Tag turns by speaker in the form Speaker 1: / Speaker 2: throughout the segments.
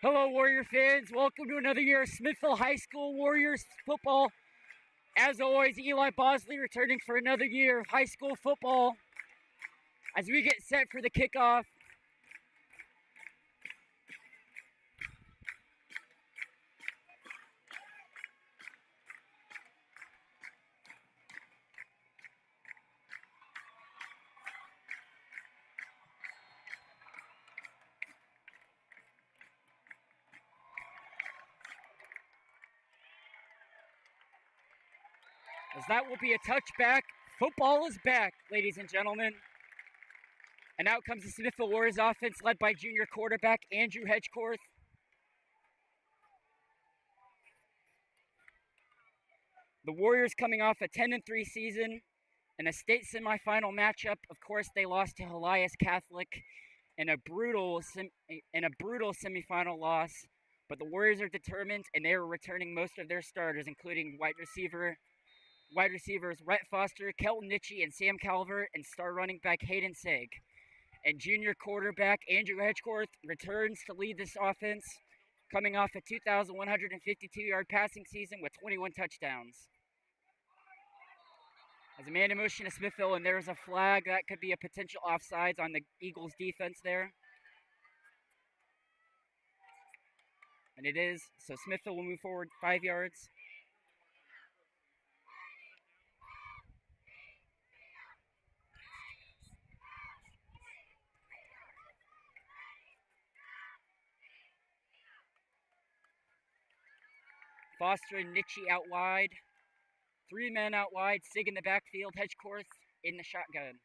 Speaker 1: Hello, Warrior fans. Welcome to another year of Smithville High School Warriors football. As always, Eli Bosley returning for another year of high school football as we get set for the kickoff. As that will be a touchback. Football is back, ladies and gentlemen. And out comes the Smithville Warriors offense led by junior quarterback Andrew Hedgecorth. The Warriors coming off a 10-3 season and a state semifinal matchup. Of course, they lost to Elias Catholic in a brutal semifinal loss. But the Warriors are determined, and they are returning most of their starters, including wide receivers Rhett Foster, Kelton Nitchie, and Sam Calvert, and star running back Hayden Saig. And junior quarterback Andrew Hedgecorth returns to lead this offense, coming off a 2,152-yard passing season with 21 touchdowns. As a man in motion to Smithville, and there's a flag. That could be a potential offsides on the Eagles' defense there. And it is, so Smithville will move forward 5 yards. Foster and Nitchie out wide. 3 men out wide. Sig in the backfield. Hedgecorth in the shotgun.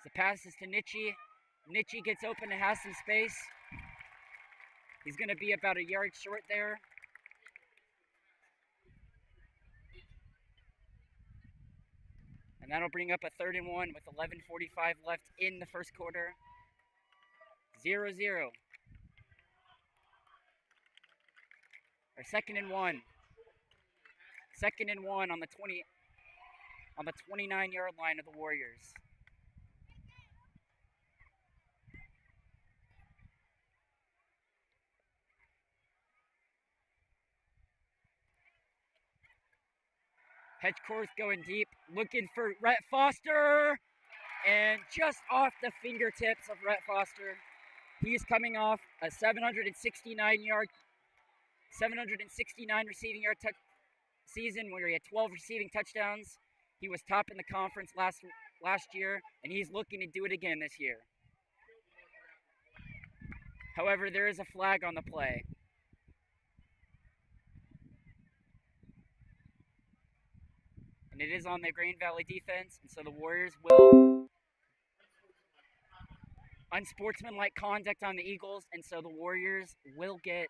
Speaker 1: The pass is to Nitchie. Nitchie gets open and has some space. He's going to be about a yard short there. And that'll bring up a 3rd and 1 with 11:45 left in the first quarter. 0-0. Or 2nd and 1. 2nd and 1 on the 29-yard line of the Warriors. Hedgecorth going deep, looking for Rhett Foster, and just off the fingertips of Rhett Foster, he's coming off a 769 receiving yard season where he had 12 receiving touchdowns. He was top in the conference last year, and he's looking to do it again this year. However, there is a flag on the play. And it is on the Green Valley defense, and so the Warriors will unsportsmanlike conduct on the Eagles, and so the Warriors will get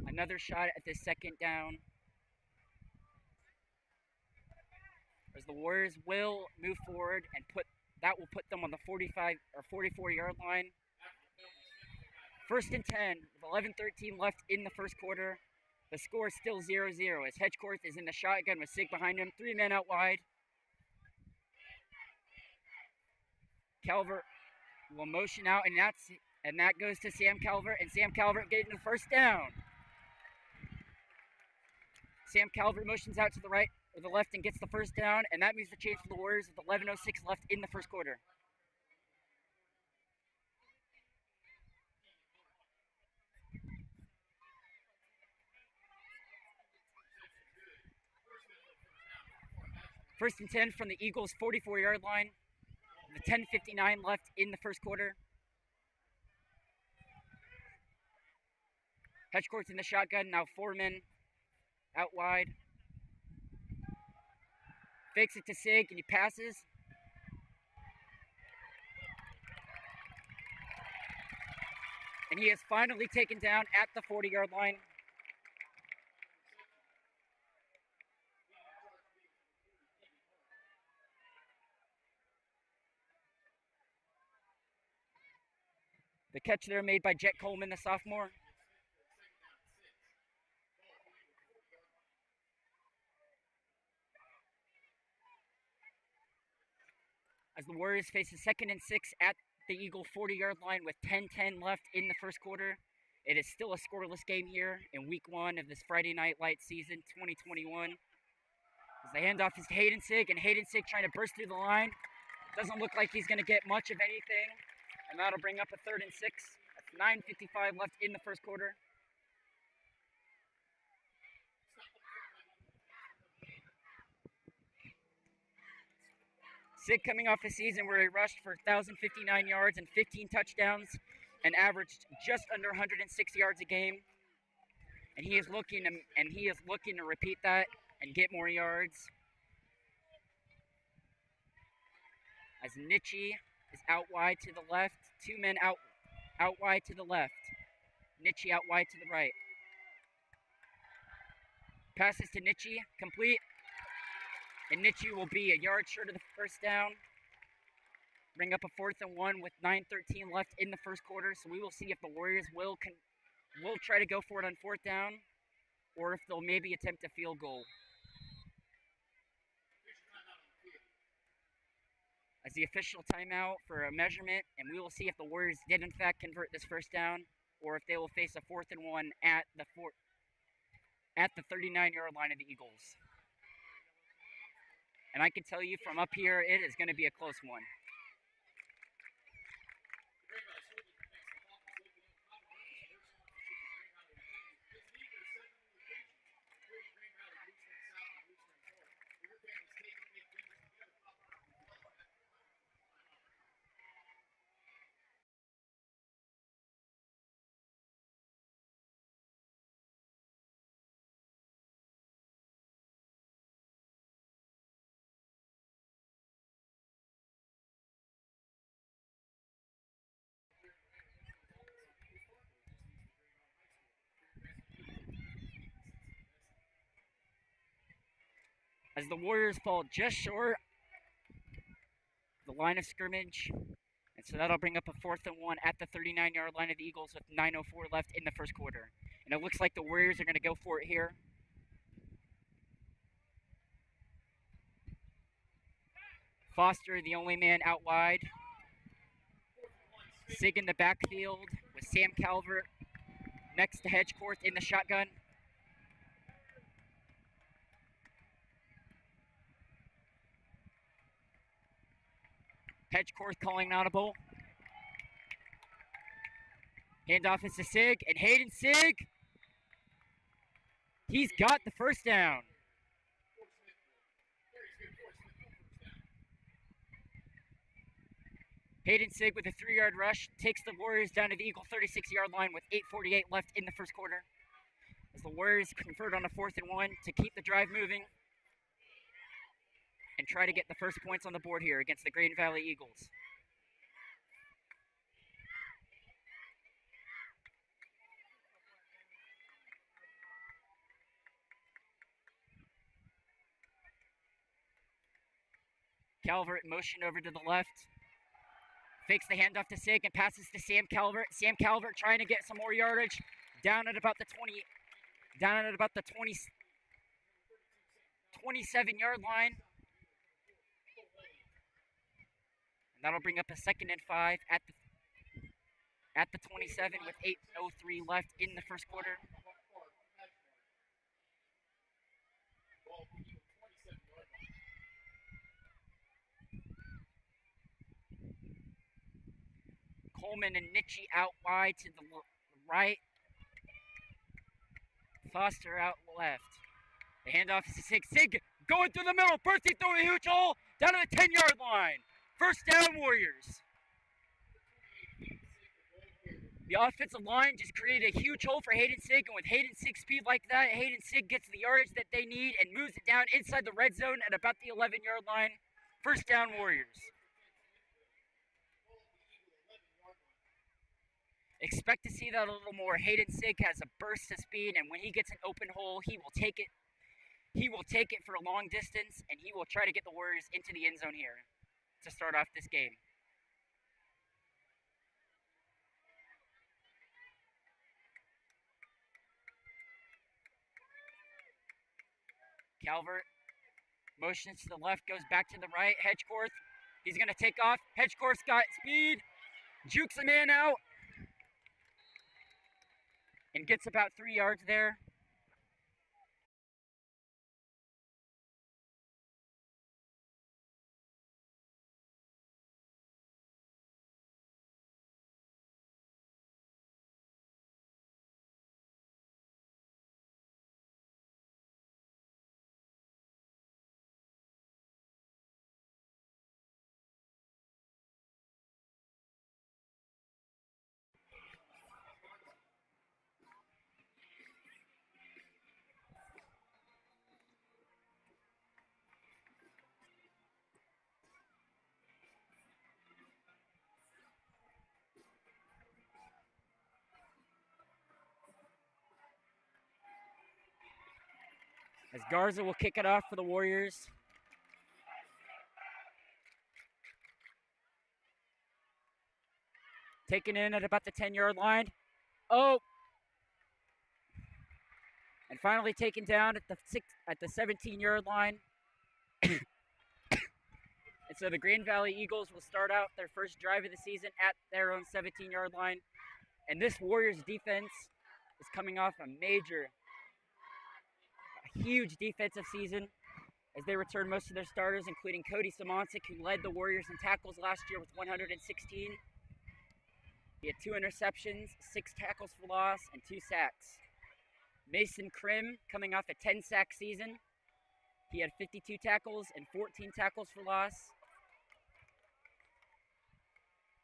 Speaker 1: another shot at this 2nd down. As the Warriors will move forward and will put them on the 45 or 44-yard line. 1st and 10 with 11:13 left in the first quarter. The score is still 0-0 as Hedgecorth is in the shotgun with Sig behind him. 3 men out wide. Calvert will motion out, and that goes to Sam Calvert, and Sam Calvert getting the 1st down. Sam Calvert motions out to the right or the left and gets the 1st down, and that means the change for the Warriors with 11:06 left in the first quarter. First and 10 from the Eagles' 44-yard line. The 10:59 left in the first quarter. Hedgecorth's in the shotgun, now 4 men out wide. Fakes it to Sig, and he passes. And he is finally taken down at the 40-yard line. The catch there made by Jet Coleman, the sophomore. as the Warriors face a 2nd and 6 at the Eagle 40-yard line with 10:10 left in the first quarter. It is still a scoreless game here in week 1 of this Friday Night Light season 2021. As the handoff is to Hayden Sigg, and Hayden Sigg trying to burst through the line. Doesn't look like he's going to get much of anything, and that'll bring up a 3rd and 6. That's 9:55 left in the first quarter. Sigg coming off a season where he rushed for 1,059 yards and 15 touchdowns and averaged just under 106 yards a game. And he is looking to repeat that and get more yards. As Nietzsche is out wide to the left, 2 men out wide to the left. Nietzsche out wide to the right. Passes to Nietzsche, complete. And Nietzsche will be a yard short of the first down. Bring up a 4th and 1 with 9:13 left in the first quarter. So we will see if the Warriors will try to go for it on 4th down, or if they'll maybe attempt a field goal. As the official timeout for a measurement, and we will see if the Warriors did in fact convert this first down, or if they will face a 4th and 1 at the 39-yard line of the Eagles. And I can tell you from up here, it is going to be a close one. As the Warriors fall just short the line of scrimmage. And so that'll bring up a 4th and 1 at the 39-yard line of the Eagles with 9:04 left in the first quarter. And it looks like the Warriors are going to go for it here. Foster, the only man out wide. Sigg in the backfield with Sam Calvert next to Hedgecourt in the shotgun. Hedgecourt calling an audible. Handoff is to Sigg, and Hayden Sigg, he's got the first down. Hayden Sigg with a 3-yard rush takes the Warriors down to the Eagle 36-yard line with 8:48 left in the first quarter. As the Warriors convert on a 4th and 1 to keep the drive moving and try to get the first points on the board here against the Green Valley Eagles. Calvert in motion over to the left. Fakes the handoff to Sigg and passes to Sam Calvert. Sam Calvert trying to get some more yardage down at about the 27-yard line. And that'll bring up a 2nd and 5 at the 27 with 8:03 left in the first quarter. Coleman and Nietzsche out wide to the right. Foster out left. The handoff is to Sigg. Sigg going through the middle, bursting through a huge hole down to the 10-yard line. First down, Warriors. The offensive line just created a huge hole for Hayden Sigg, and with Hayden Sigg's speed like that, Hayden Sigg gets the yardage that they need and moves it down inside the red zone at about the 11-yard line. First down, Warriors. Expect to see that a little more. Hayden Sigg has a burst of speed, and when he gets an open hole, he will take it. He will take it for a long distance, and he will try to get the Warriors into the end zone here to start off this game. Calvert motions to the left, goes back to the right. Hedgecourt He's going to take off. Hedge course got speed. Jukes a man out. And gets about 3 yards there. As Garza will kick it off for the Warriors. Taken in at about the 10-yard line. Oh! And finally taken down at the 17-yard line. And so the Green Valley Eagles will start out their first drive of the season at their own 17-yard line. And this Warriors defense is coming off a huge defensive season as they return most of their starters, including Cody Simoncic, who led the Warriors in tackles last year with 116. He had 2 interceptions, 6 tackles for loss, and 2 sacks. Mason Krim, coming off a 10-sack season. He had 52 tackles and 14 tackles for loss.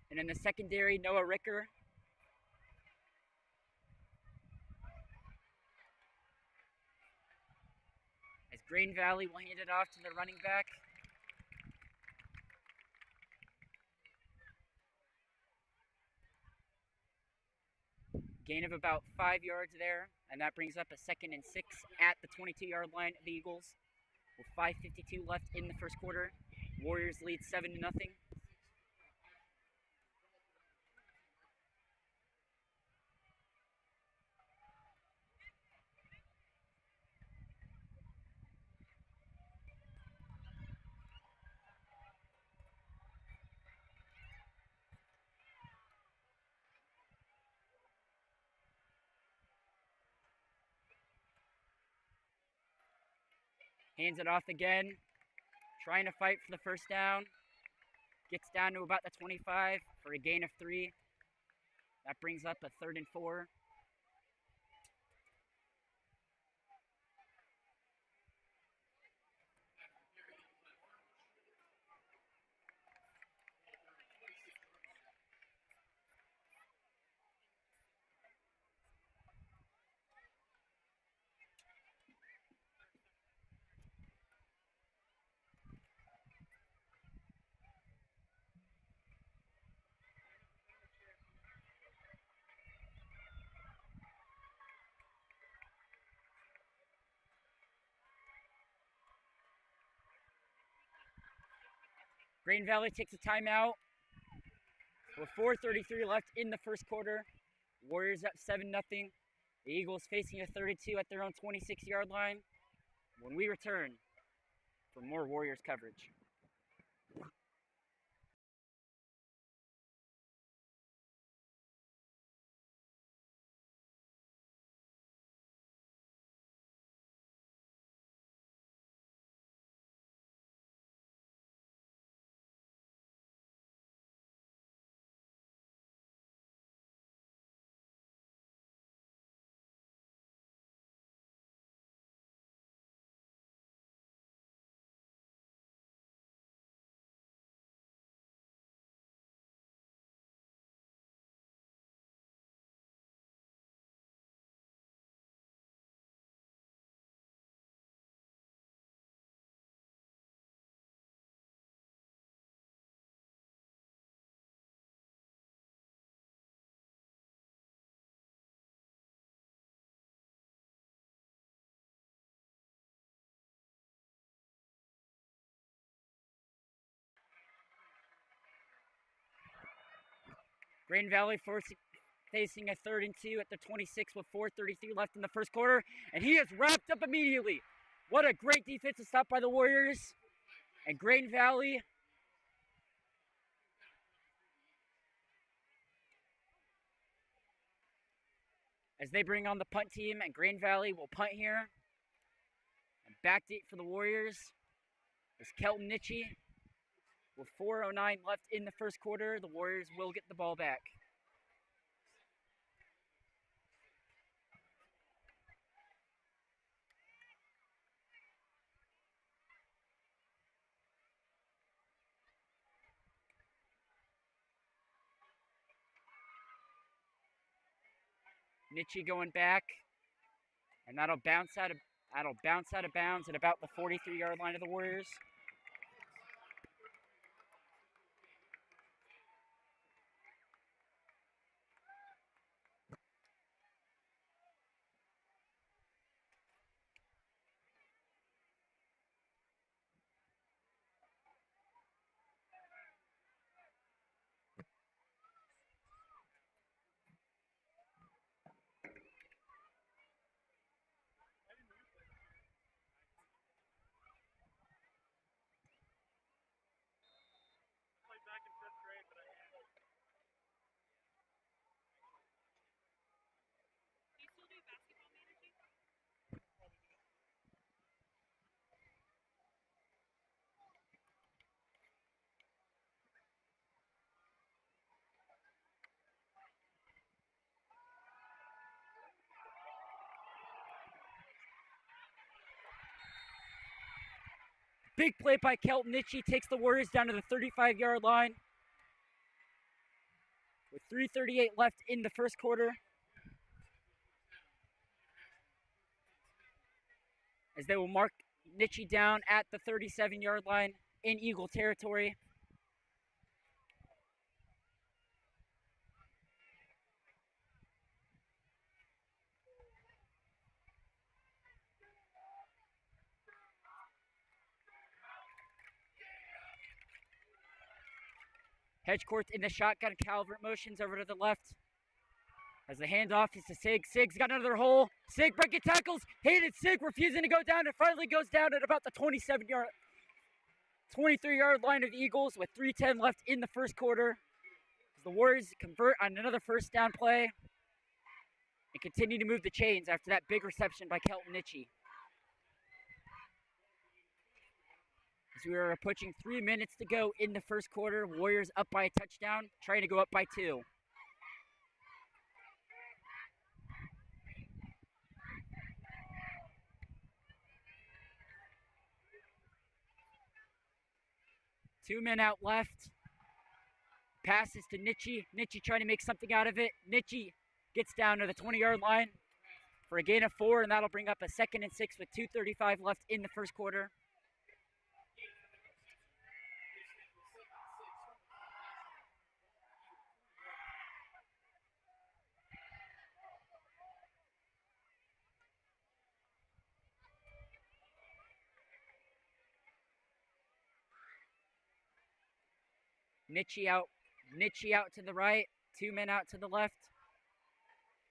Speaker 1: And in the secondary, Noah Ricker. As Green Valley will hand it off to the running back. Gain of about 5 yards there, and that brings up a 2nd and 6 at the 22-yard line of the Eagles. With 5:52 left in the first quarter, Warriors lead 7-0. Hands it off again, trying to fight for the first down. Gets down to about the 25 for a gain of 3. That brings up a 3rd and 4. Green Valley takes a timeout with 4:33 left in the first quarter. Warriors up 7-0. The Eagles facing a 32 at their own 26-yard line. When we return for more Warriors coverage. Green Valley facing a 3rd and 2 at the 26 with 4:33 left in the first quarter. And he is wrapped up immediately. What a great defensive stop by the Warriors. And Green Valley as they bring on the punt team, and Green Valley will punt here. And back deep for the Warriors is Kelton Nitchie. With 4:09 left in the first quarter, the Warriors will get the ball back. Nitchie going back, and that'll bounce out of bounds at about the 43-yard line of the Warriors. Big play by Kelton Nitchie takes the Warriors down to the 35-yard line. With 3:38 left in the first quarter. As they will mark Nitchie down at the 37-yard line in Eagle territory. Hedgecourt in the shotgun. Calvert motions over to the left. As the handoff is to Sig. Sig's got another hole. Sig breaking tackles. Hated Sig refusing to go down. It finally goes down at about the 23-yard line of the Eagles with 3:10 left in the first quarter. As the Warriors convert on another first down play and continue to move the chains after that big reception by Kelton Nitchie. As we are approaching 3 minutes to go in the first quarter, Warriors up by a touchdown, trying to go up by 2. Two men out left. Passes to Nitchie. Nitchie trying to make something out of it. Nitchie gets down to the 20-yard line for a gain of 4, and that'll bring up a 2nd and 6 with 2:35 left in the first quarter. Nitchie out to the right, 2 men out to the left.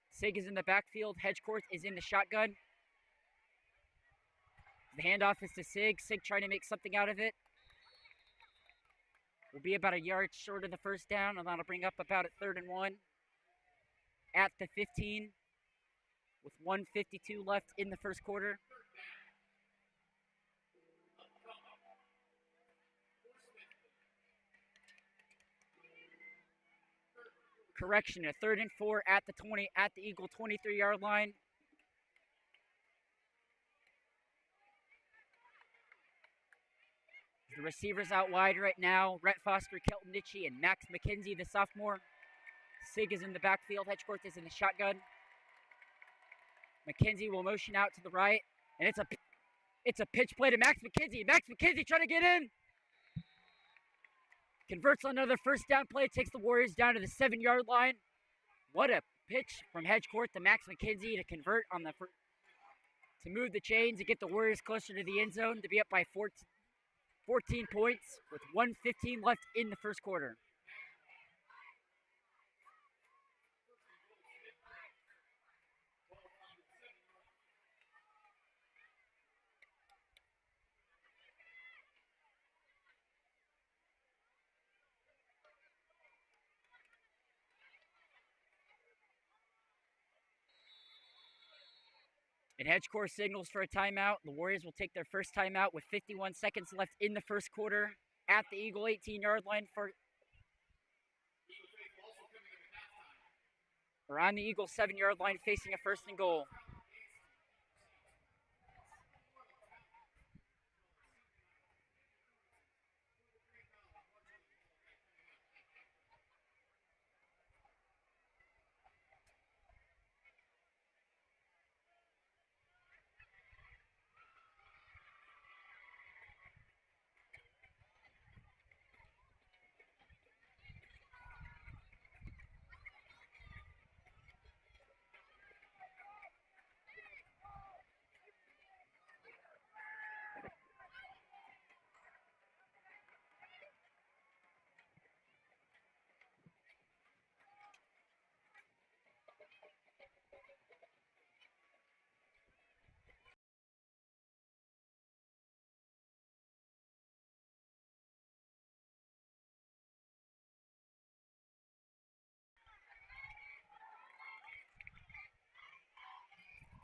Speaker 1: Sig is in the backfield, Hedgecourt is in the shotgun. The handoff is to Sig. Sig trying to make something out of it. Will be about a yard short of the first down, and that'll bring up about a 3rd and 1 at the 15 with 1:52 left in the first quarter. Correction, a 3rd and 4 at the Eagle 23-yard line. The receivers out wide right now, Rhett Foster, Kelton Nitchie, and Max McKenzie, the sophomore. Sig is in the backfield, Hedgecourt is in the shotgun. McKenzie will motion out to the right, and it's a pitch play to Max McKenzie. Max McKenzie trying to get in. Converts on another first down play, takes the Warriors down to the 7-yard line. What a pitch from Hedgecourt to Max McKenzie to convert on the to move the chains and get the Warriors closer to the end zone to be up by 14 points with 1:15 left in the first quarter. And Hedgecore signals for a timeout. The Warriors will take their first timeout with 51 seconds left in the first quarter at the Eagle 18-yard line or on the Eagle 7-yard line facing a first and goal.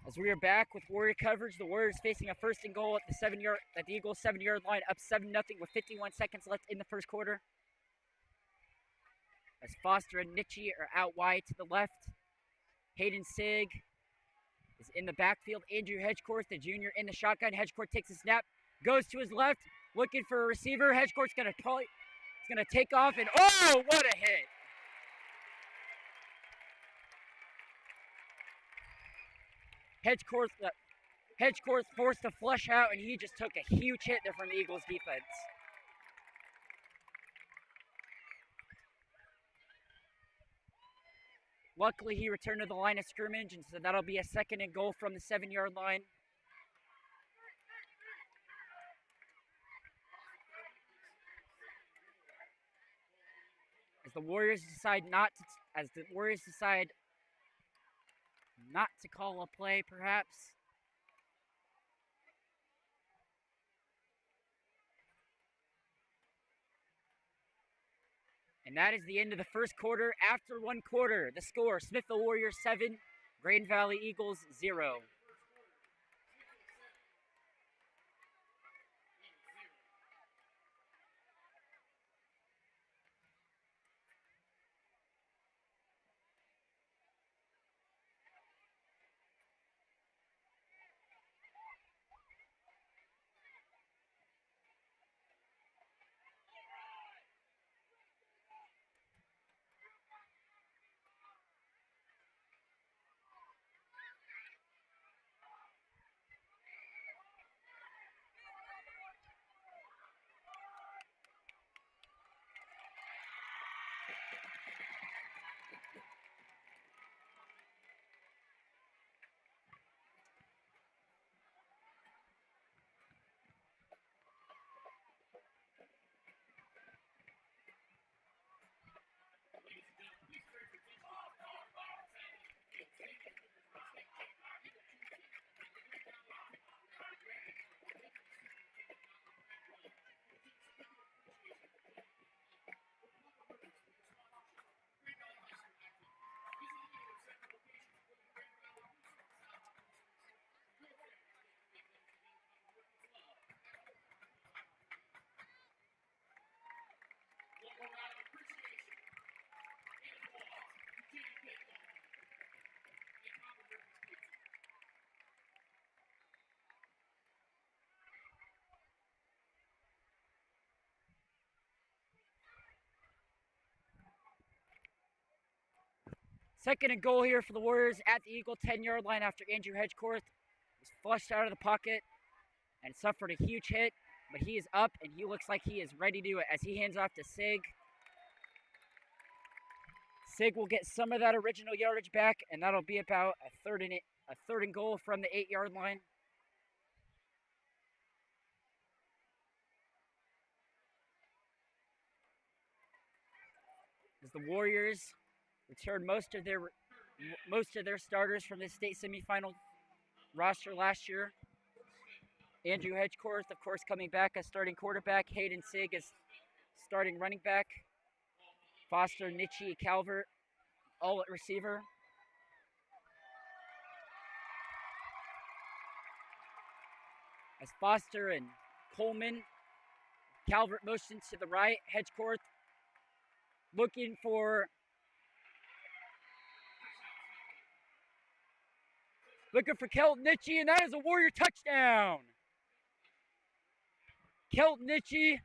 Speaker 1: As we are back with Warrior coverage, the Warriors facing a first and goal at the Eagles 7-yard line, up 7-0 with 51 seconds left in the first quarter. As Foster and Nietzsche are out wide to the left. Hayden Sig is in the backfield. Andrew Hedgecourt, the junior, in the shotgun. Hedgecourt takes a snap, goes to his left, looking for a receiver. Hedgecourt's gonna take off, and oh, what a hit! Hedgecourt forced to flush out, and he just took a huge hit there from the Eagles defense. Luckily, he returned to the line of scrimmage, and so that'll be a second and goal from the 7-yard line. As the Warriors decide not to call a play, perhaps. And that is the end of the first quarter. After one quarter, the score, Smithville Warriors 7, Green Valley Eagles 0. Second and goal here for the Warriors at the Eagle 10-yard line after Andrew Hedgecourt was flushed out of the pocket and suffered a huge hit, but he is up and he looks like he is ready to do it as he hands off to Sig. Sig will get some of that original yardage back, and that'll be about a third and goal from the 8-yard line. As the Warriors return most of their starters from the state semifinal roster last year. Andrew Hedgecourt, of course, coming back as starting quarterback. Hayden Sig as starting running back. Foster, Nietzsche, Calvert, all at receiver. as Foster and Coleman. Calvert motions to the right. Hedgecourt looking for Kelton Nitchie, and that is a Warrior touchdown. Kelton Nitchie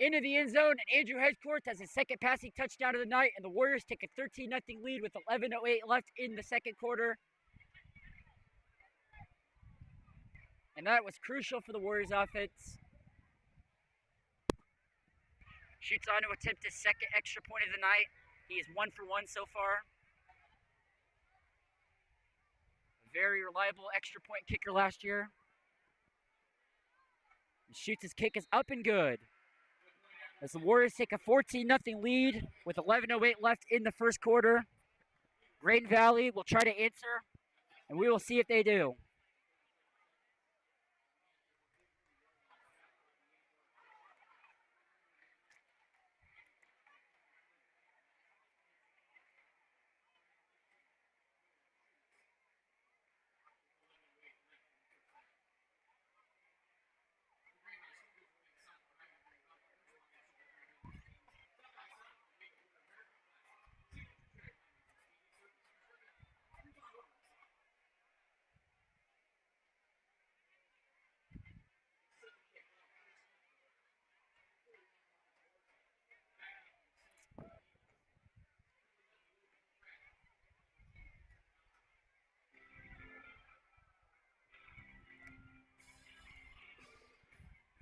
Speaker 1: into the end zone, and Andrew Hedgecourt has his second passing touchdown of the night, and the Warriors take a 13-0 lead with 11:08 left in the second quarter. And that was crucial for the Warriors offense. Shoots on to attempt his second extra point of the night. He is 1 for 1 so far. A very reliable extra point kicker last year. And shoots his kick is up and good. As the Warriors take a 14-0 lead with 11:08 left in the first quarter. Grain Valley will try to answer, and we will see if they do.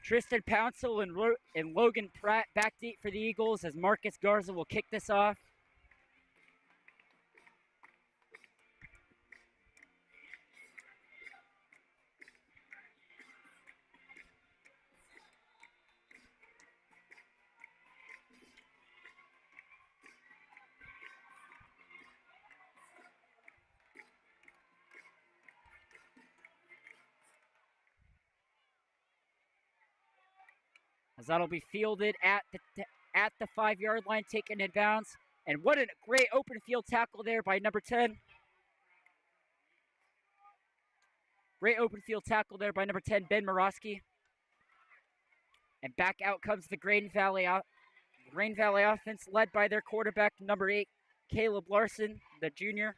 Speaker 1: Tristan Pouncil and Logan Pratt back deep for the Eagles as Marcus Garza will kick this off. As that'll be fielded at the 5-yard line, taken in bounds. And what a great open field tackle there by number 10. Great open field tackle there by number 10, Ben Morosky. And back out comes the Grain Valley offense, led by their quarterback, number 8, Caleb Larson, the junior.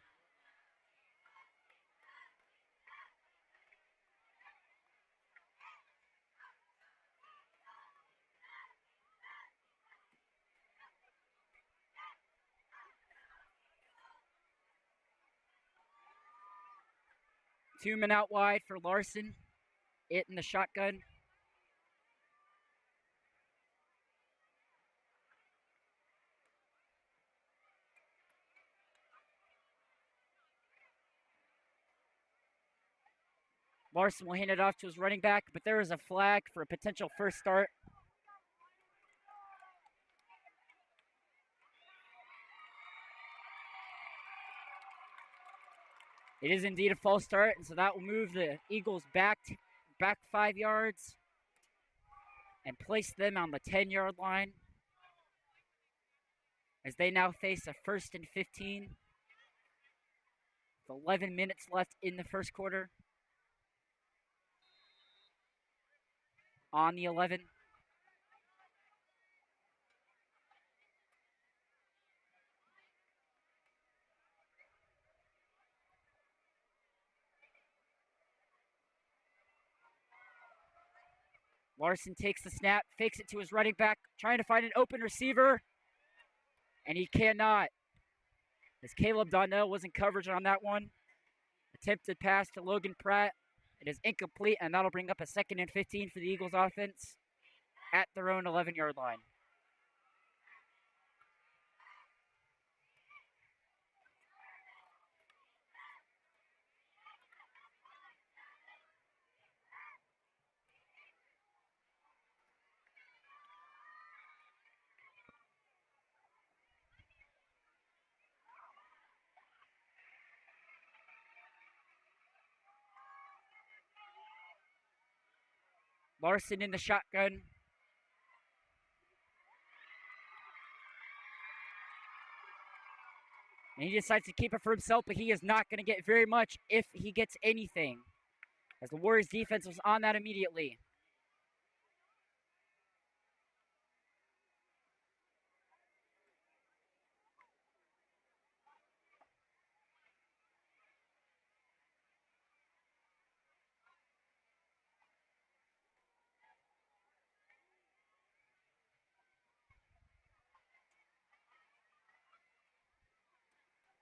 Speaker 1: Two men out wide for Larson. It in the shotgun. Larson will hand it off to his running back, but there is a flag for a potential first start. It is indeed a false start, and so that will move the Eagles back 5 yards and place them on the 10-yard line as they now face a 1st and 15 with 11 minutes left in the first quarter. On the 11. Larson takes the snap, fakes it to his running back, trying to find an open receiver, and he cannot. As Caleb Donnell was in coverage on that one. Attempted pass to Logan Pratt. It is incomplete, and that'll bring up a 2nd and 15 for the Eagles offense at their own 11-yard line. Larson in the shotgun. And he decides to keep it for himself, but he is not going to get very much if he gets anything. as the Warriors defense was on that immediately.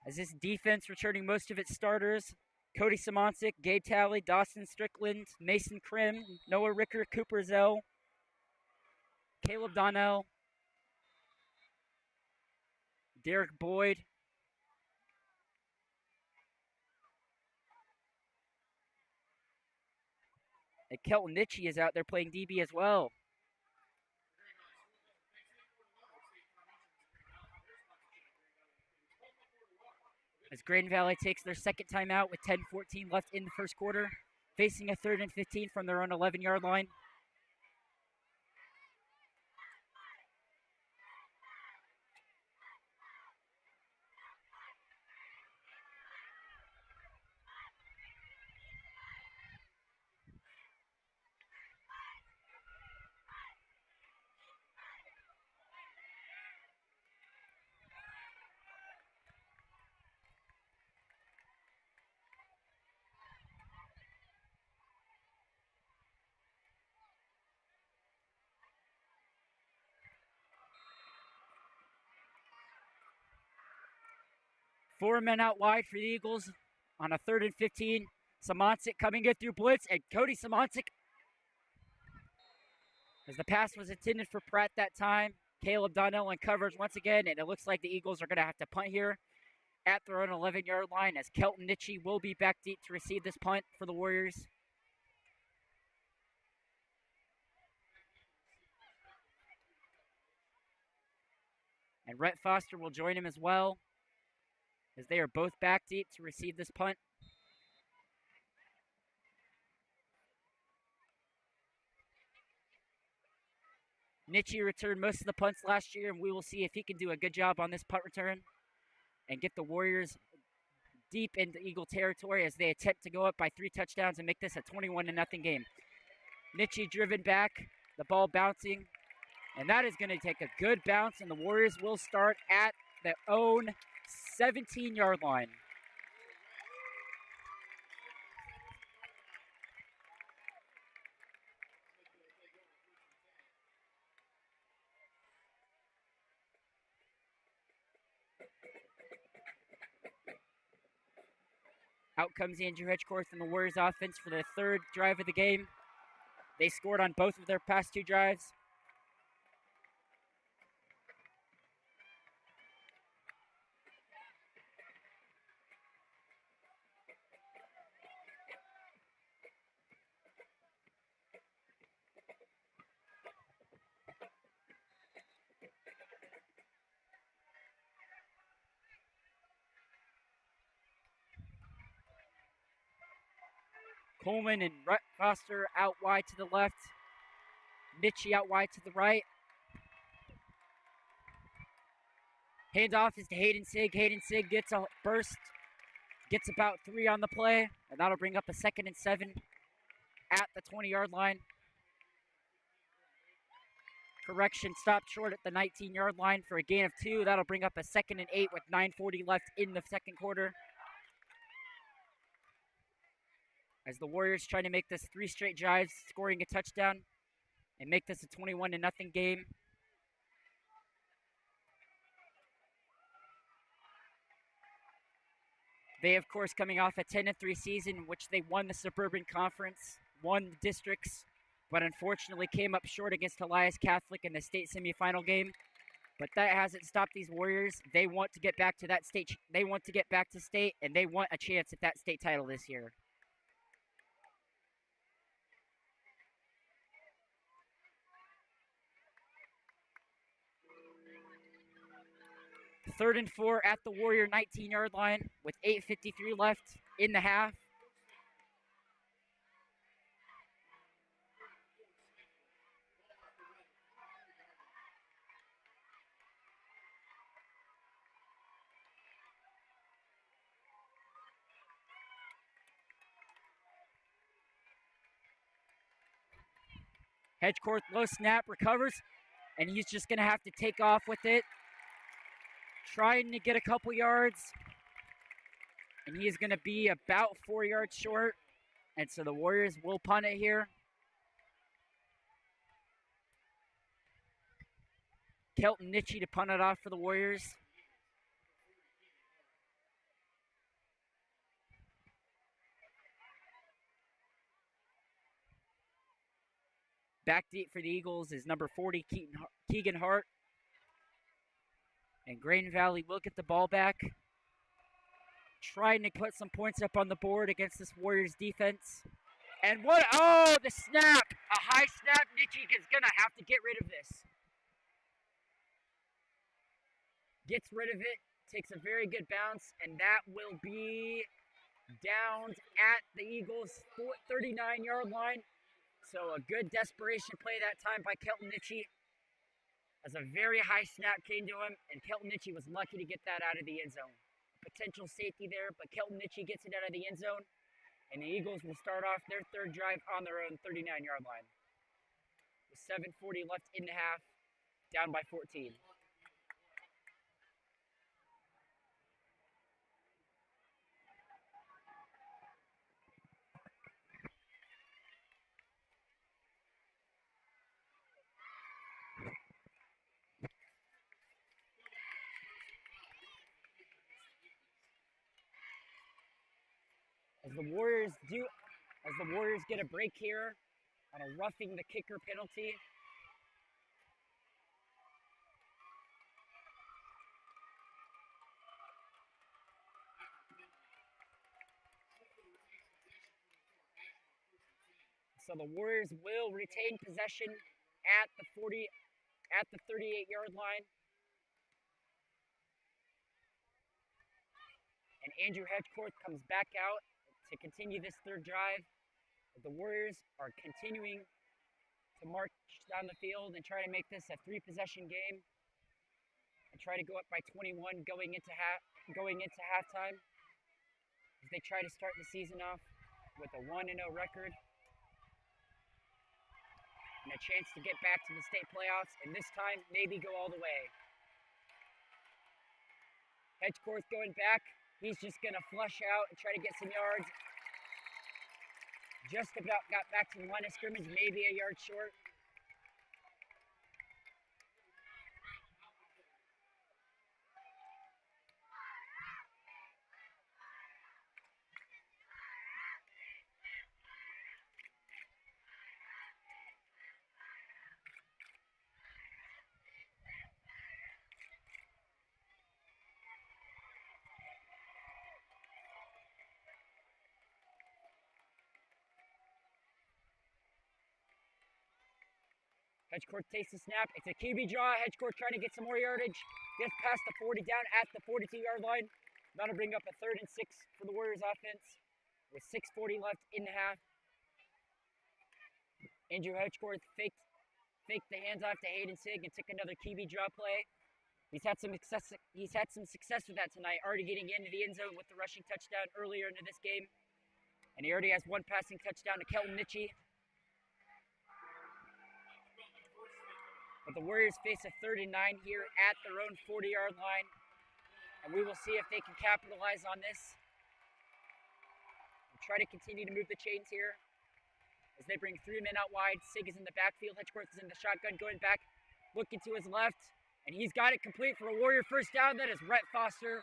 Speaker 1: As this defense returning most of its starters, Cody Simoncic, Gabe Talley, Dawson Strickland, Mason Krim, Noah Ricker, Cooper Zell, Caleb Donnell, Derek Boyd, and Kelton Nitchie is out there playing DB as well. As Grain Valley takes their second timeout with 10:14 left in the first quarter, facing a 3rd and 15 from their own 11-yard line. Four men out wide for the Eagles on a 3rd and 15. Simoncic coming in through blitz, and Cody Simoncic, as the pass was intended for Pratt that time. Caleb Donnell in coverage once again, and it looks like the Eagles are going to have to punt here at their own 11-yard line, as Kelton Nitchie will be back deep to receive this punt for the Warriors. And Rhett Foster will join him as well, as they are both back deep to receive this punt. Nitchie returned most of the punts last year, and we will see if he can do a good job on this punt return and get the Warriors deep into Eagle territory as they attempt to go up by 3 touchdowns and make this a 21-0 game. Nitchie driven back, the ball bouncing, and that is going to take a good bounce, and the Warriors will start at their own 17-yard line. Out comes Andrew Hedgecourt and the Warriors offense for their 3rd drive of the game. They scored on both of their past 2 drives. Coleman and Foster out wide to the left. Nitchie out wide to the right. Handoff is to Hayden Sigg. Hayden Sigg gets a burst, gets about 3 on the play, and that'll bring up a 2nd and 7 at the 20-yard line. Correction, stopped short at the 19-yard line for a gain of 2. That'll bring up a 2nd and 8 with 9:40 left in the second quarter. As the Warriors try to make this 3 straight drives, scoring a touchdown, and make this a 21-0 game. They, of course, coming off a 10-3 season in which they won the Suburban Conference, won the districts, but unfortunately came up short against Elias Catholic in the state semifinal game. But that hasn't stopped these Warriors. They want to get back to that state. They want to get back to state, and they want a chance at that state title this year. Third and 4 at the Warrior 19-yard line with 8:53 left in the half. Hedge court, low snap, recovers, and he's just going to have to take off with it. Trying to get a couple yards, and he's going to be about 4 yards short, and so the Warriors will punt it here. Kelton Nitchie to punt it off for the Warriors. Back deep for the Eagles is number 40, Keegan Hart. And Grain Valley will get the ball back. Trying to put some points up on the board against this Warriors defense. And the snap! A high snap. Nitchie is going to have to get rid of this. Gets rid of it, takes a very good bounce, and that will be downed at the Eagles' 39-yard line. So a good desperation play that time by Kelton Nitchie, as a very high snap came to him, and Kelton Nitchie was lucky to get that out of the end zone. Potential safety there, but Kelton Nitchie gets it out of the end zone, and the Eagles will start off their third drive on their own 39-yard line. With 7:40 left in the half, down by 14. As the Warriors get a break here on a roughing the kicker penalty. So the Warriors will retain possession at the 38-yard line. And Andrew Hedgecourt comes back out to continue this third drive. The Warriors are continuing to march down the field and try to make this a 3-possession game and try to go up by 21 going into halftime, as they try to start the season off with a 1-0 record and a chance to get back to the state playoffs, and this time maybe go all the way. Hedgecourt going back. He's just going to flush out and try to get some yards. Just about got back to the line of scrimmage, maybe a yard short. Hedgecourt takes the snap. It's a QB draw. Hedgecourt trying to get some more yardage. Gets past the 40, down at the 42-yard line. That'll bring up a 3rd and 6 for the Warriors offense with 6:40 left in the half. Andrew Hedgecourt faked the handoff to Hayden Sig and took another QB draw play. He's had some success with that tonight, already getting into the end zone with the rushing touchdown earlier into this game. And he already has one passing touchdown to Kelton Nitchie. But the Warriors face a 3rd and 9 here at their own 40-yard line. And we will see if they can capitalize on this and try to continue to move the chains here as they bring 3 men out wide. Sig is in the backfield. Hedgecourt is in the shotgun going back, looking to his left. And he's got it complete for a Warrior first down. That is Rhett Foster.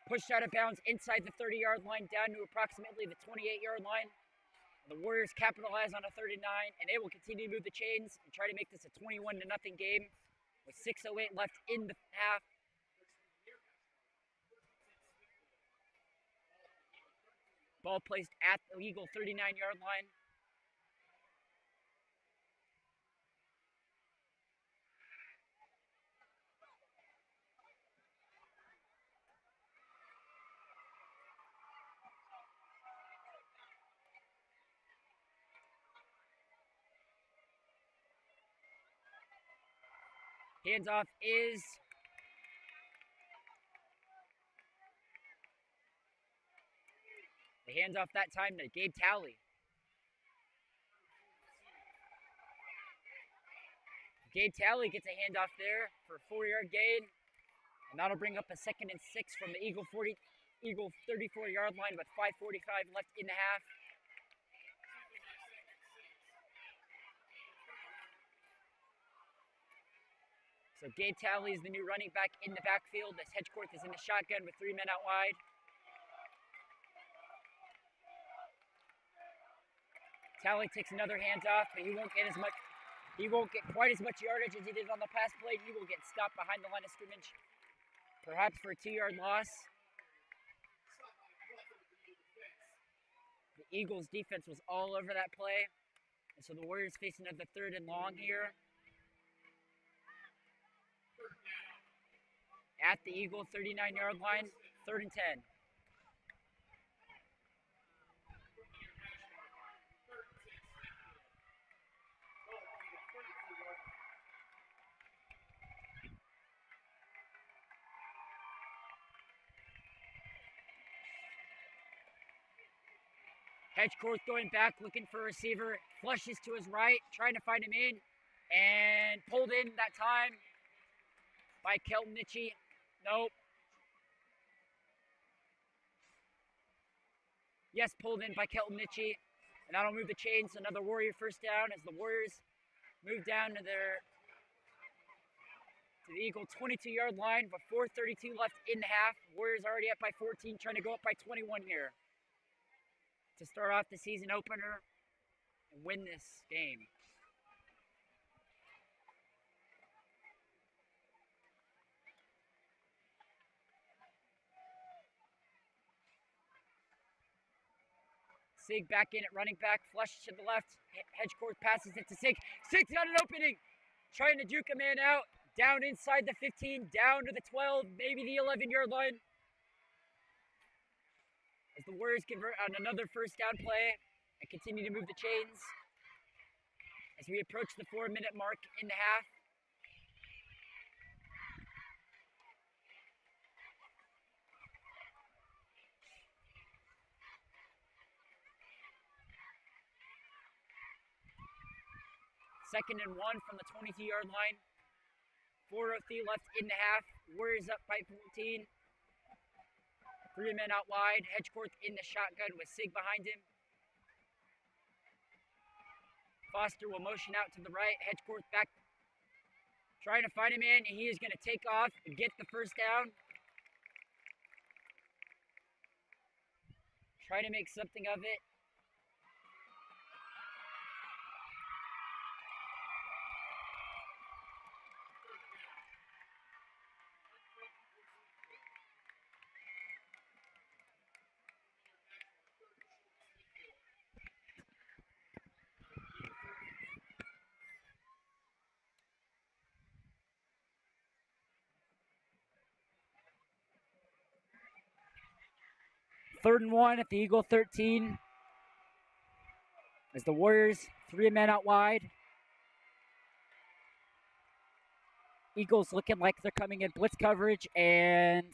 Speaker 1: Pushed out of bounds inside the 30-yard line down to approximately the 28-yard line. The Warriors capitalize on a 3rd and 9, and they will continue to move the chains and try to make this a 21-0 game with 6:08 left in the half. Ball placed at the Eagle 39-yard line. Handoff is the handoff that time to Gabe Talley. Gabe Talley gets a handoff there for a 4-yard gain. And that'll bring up a 2nd and 6 from the Eagle 34-yard line with 5:45 left in the half. So Gabe Talley is the new running back in the backfield as Hedgecourt is in the shotgun with 3 men out wide. Talley takes another handoff, but he won't get quite as much yardage as he did on the pass play. He will get stopped behind the line of scrimmage, perhaps for a 2-yard loss. The Eagles' defense was all over that play, and so the Warriors face another 3rd and long here. At the Eagle 39-yard line, 3rd and 10. Hedgecourt going back, looking for a receiver, flushes to his right, trying to find him in, and pulled in that time by Kelton Nitchie. Nope. Yes, pulled in by Kelton Nitchie, and that'll move the chains. Another Warrior first down as the Warriors move down to the Eagle 22-yard line with 4:32 left in the half. Warriors already up by 14, trying to go up by 21 here to start off the season opener and win this game. Sig back in at running back, flushes to the left. Hedgecourt passes it to Sig. Sig's got an opening, trying to juke a man out. Down inside the 15, down to the 12, maybe the 11-yard line. As the Warriors convert on another first down play and continue to move the chains as we approach the 4-minute mark in the half. Second and 1 from the 22-yard line. 4:03 left in the half. Warriors up by 14. 3 men out wide. Hedgecourt in the shotgun with Sig behind him. Foster will motion out to the right. Hedgecourt back, trying to find him in. He is going to take off and get the first down. Try to make something of it. Third and 1 at the Eagle 13. As the Warriors, 3 men out wide. Eagles looking like they're coming in blitz coverage, and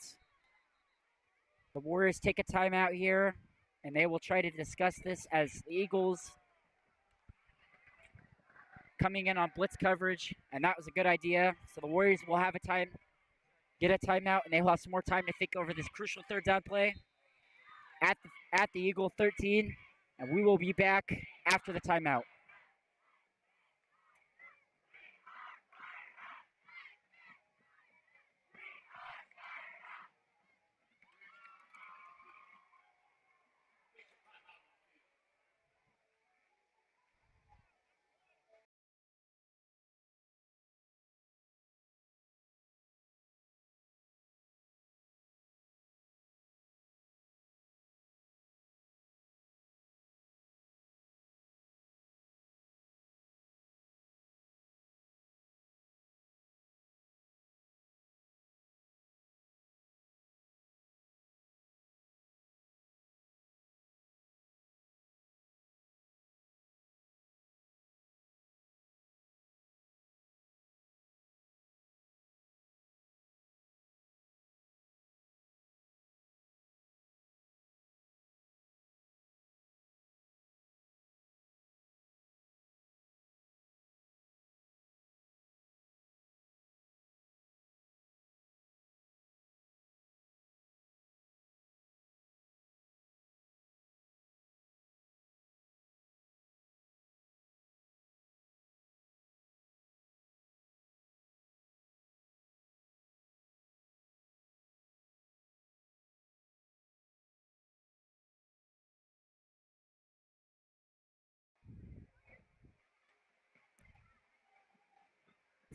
Speaker 1: the Warriors take a timeout here, and they will try to discuss this as the Eagles coming in on blitz coverage, and that was a good idea. So the Warriors will have get a timeout, and they will have some more time to think over this crucial 3rd down play at the Eagle 13, and we will be back after the timeout.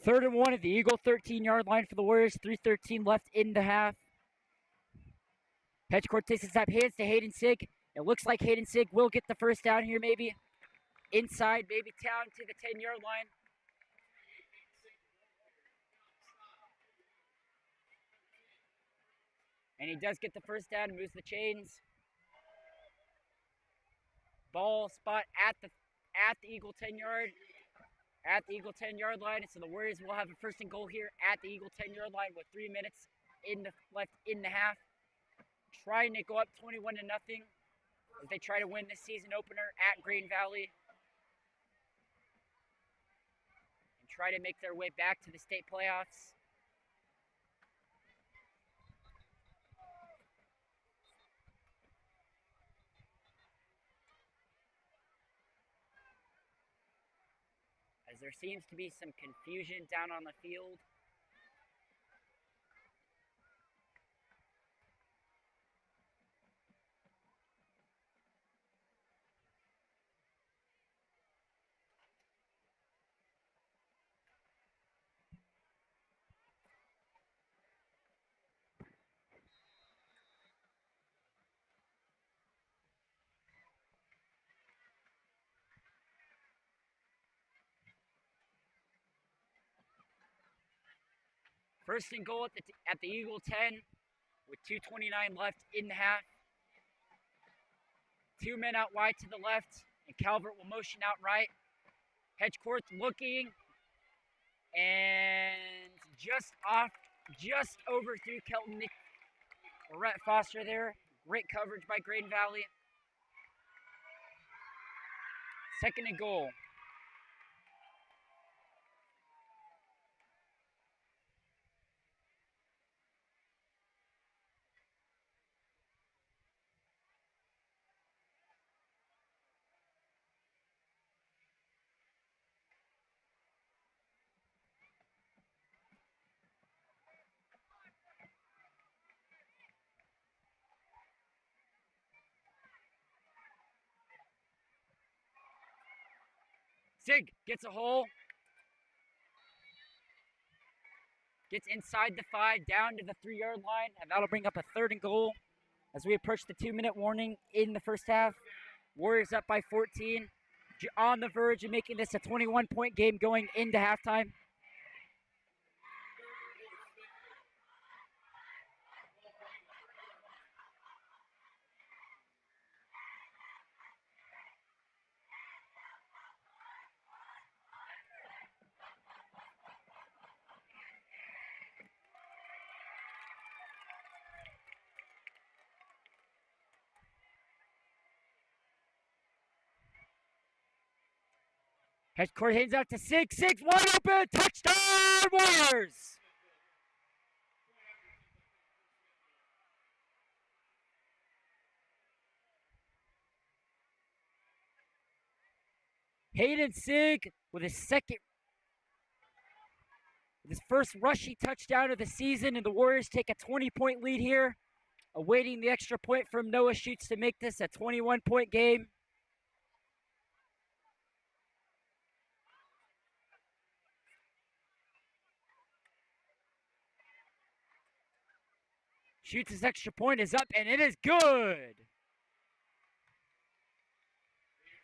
Speaker 1: 3rd and 1 at the Eagle 13-yard line for the Warriors. 3:13 left in the half. Hedge court takes a snap, hands to Hayden Sig. It looks like Hayden Sig will get the first down here, maybe. Inside, maybe down to the 10-yard line. And he does get the first down and moves the chains. Ball spot at the Eagle 10-yard. At the Eagle 10-yard line. So the Warriors will have a first and goal here at the Eagle 10-yard line with 3 minutes left in the half. Trying to go up 21-0 as they try to win this season opener at Green Valley. And try to make their way back to the state playoffs. As there seems to be some confusion down on the field. First and goal at the Eagle 10 with 2:29 left in the half. 2 men out wide to the left, and Calvert will motion out right. Hedgecourt looking, and just overthrew Kelton or Rhett Foster there. Great coverage by Green Valley. 2nd and goal. Sig gets a hole. Gets inside the 5, down to the 3-yard line, and that'll bring up a 3rd and goal as we approach the 2-minute warning in the first half. Warriors up by 14, on the verge of making this a 21-point game going into halftime. Hedgecourt hands out to Sig. Sig's wide open. Touchdown, Warriors! Hayden Sig with his first rushing touchdown of the season, and the Warriors take a 20-point lead here, awaiting the extra point from Noah Schutz to make this a 21-point game. Schutz's extra point is up, and it is good.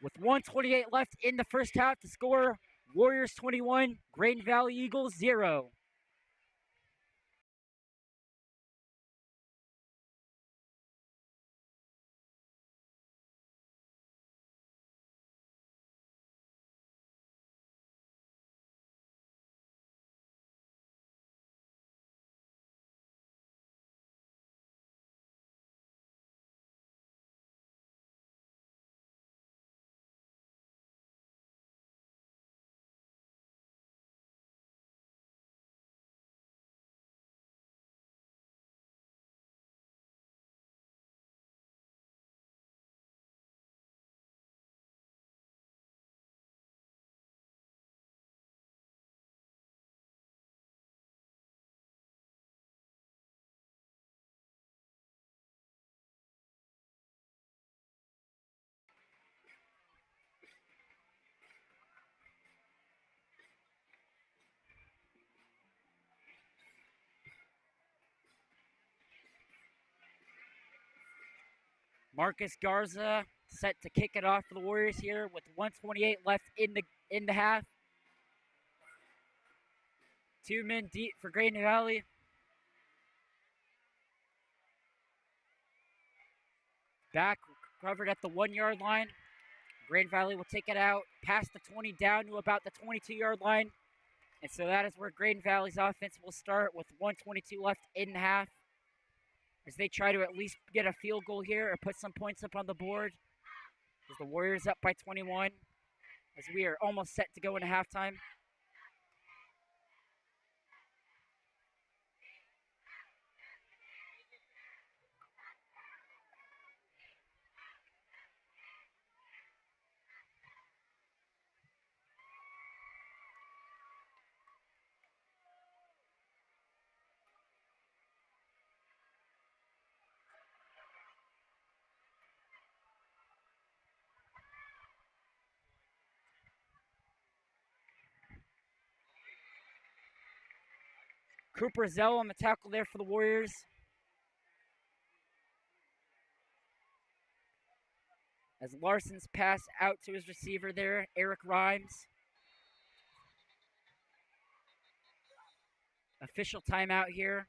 Speaker 1: With 1:28 left in the first half to score, Warriors 21, Green Valley Eagles 0. Marcus Garza set to kick it off for the Warriors here with 1:28 left in the half. 2 men deep for Grain Valley. Back covered at the 1-yard line. Grain Valley will take it out past the 20 down to about the 22-yard line. And so that is where Grain Valley's offense will start with 1:22 left in the half, as they try to at least get a field goal here or put some points up on the board. As the Warriors up by 21, as we are almost set to go into halftime. Cooper Zell on the tackle there for the Warriors. As Larson's pass out to his receiver there, Eric Rhymes. Official timeout here.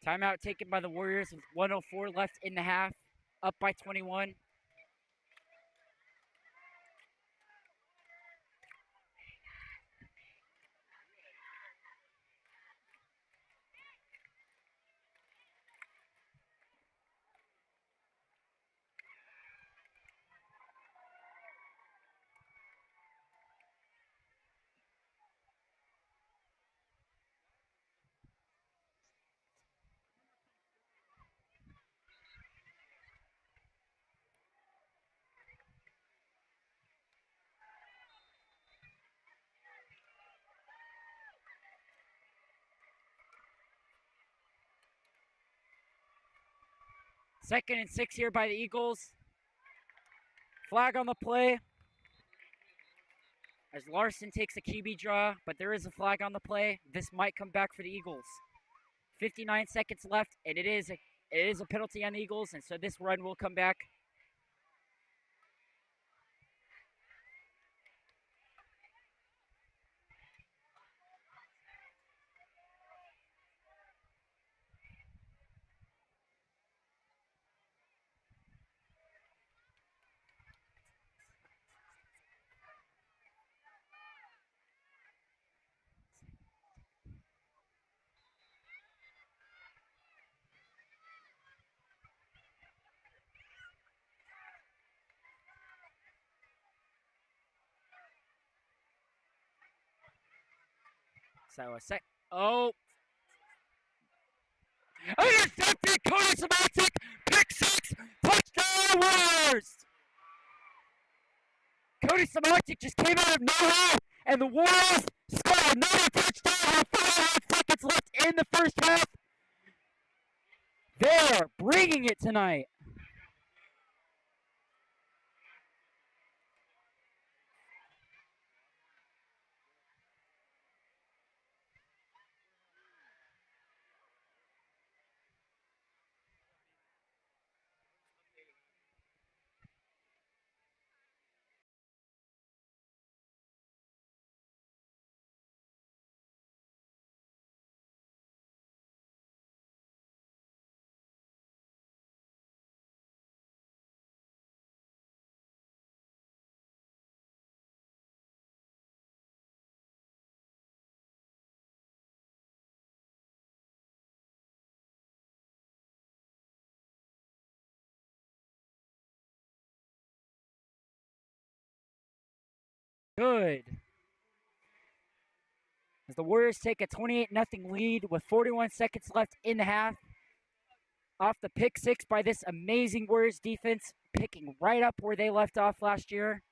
Speaker 1: Timeout taken by the Warriors with 1:04 left in the half, up by 21. Second and 6 here by the Eagles. Flag on the play. As Larson takes a QB draw, but there is a flag on the play. This might come back for the Eagles. 59 seconds left, and it is a penalty on the Eagles, and so this run will come back. So intercepted, Cody Simoncic, pick 6, touchdown Warriors! Cody Simoncic just came out of nowhere, and the Warriors scored another touchdown with 5.5 seconds left in the first half. They're bringing it tonight. Good. As the Warriors take a 28-0 lead with 41 seconds left in the half. off the pick six by this amazing Warriors defense, picking right up where they left off last year.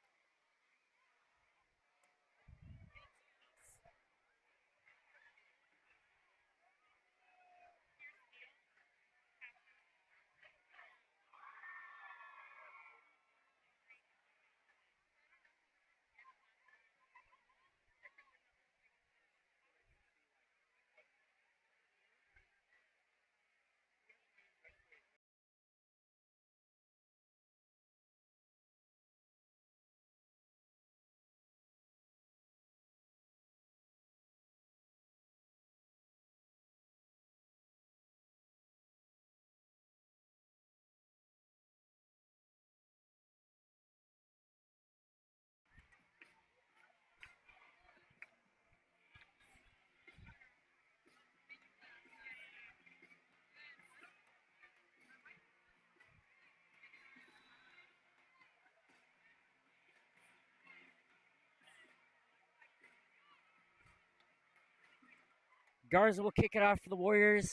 Speaker 1: Garza will kick it off for the Warriors.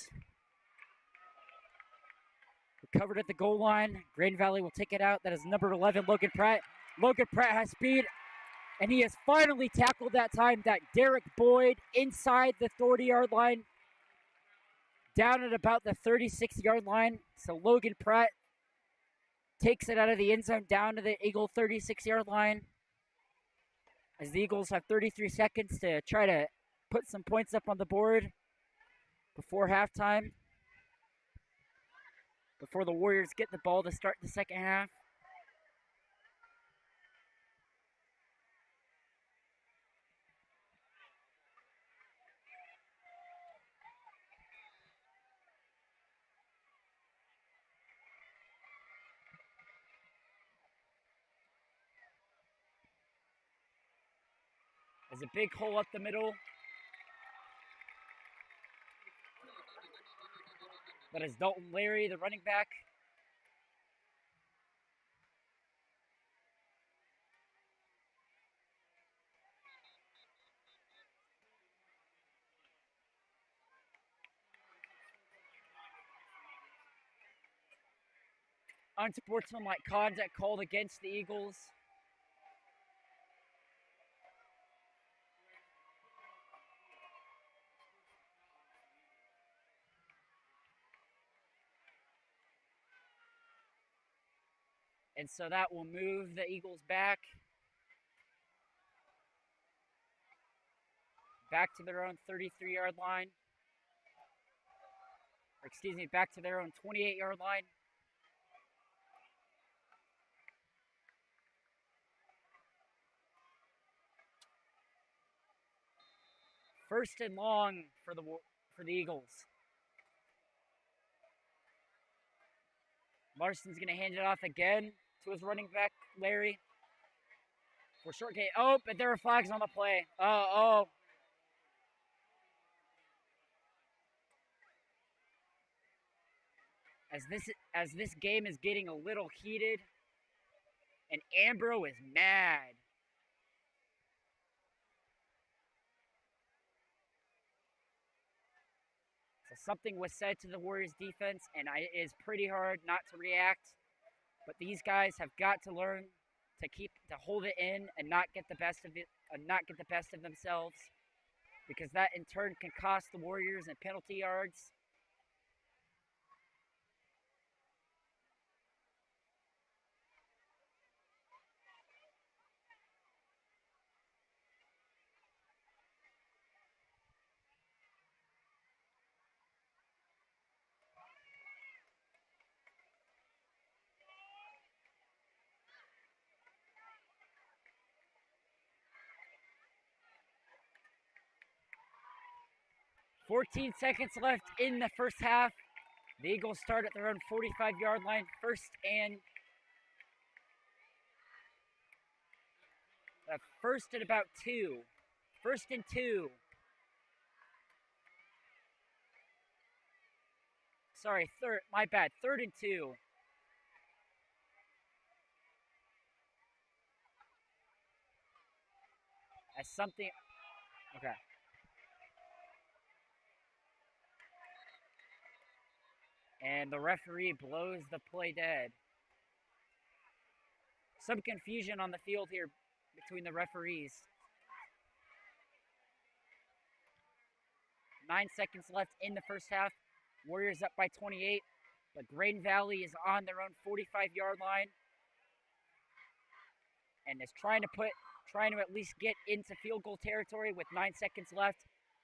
Speaker 1: Covered at the goal line. Grand Valley will take it out. That is number 11, Logan Pratt. Logan Pratt has speed, and he has finally tackled that time that Derek Boyd inside the 30-yard line, down at about the 36-yard line. So Logan Pratt takes it out of the end zone down to the Eagle 36-yard line, as the Eagles have 33 seconds to try to put some points up on the board before halftime, before the Warriors get the ball to start the second half. There's a big hole up the middle. That is Dalton Larry, the running back. Unsportsmanlike conduct called against the Eagles. And so that will move the Eagles back to their own 33-yard line. Or excuse me, back to their own 28-yard line. First and long for the Eagles. Larson's going to hand it off again to his running back, Larry. For short gain. Oh, but there are flags on the play. Oh. As this game is getting a little heated, and Ambro is mad. So something was said to the Warriors defense, and it is pretty hard not to react. But these guys have got to learn to hold it in and not get the best of themselves, because that in turn can cost the Warriors in penalty yards. "14 seconds left in the first half. The Eagles start at their own 45-yard line, first and about 2. First and 2. Sorry, my bad. 3rd and 2. Okay. And the referee blows the play dead. Some confusion on the field here between the referees. 9 seconds left in the first half. Warriors up by 28, but Grain Valley is on their own 45-yard line and is trying to at least get into field goal territory with 9 seconds left,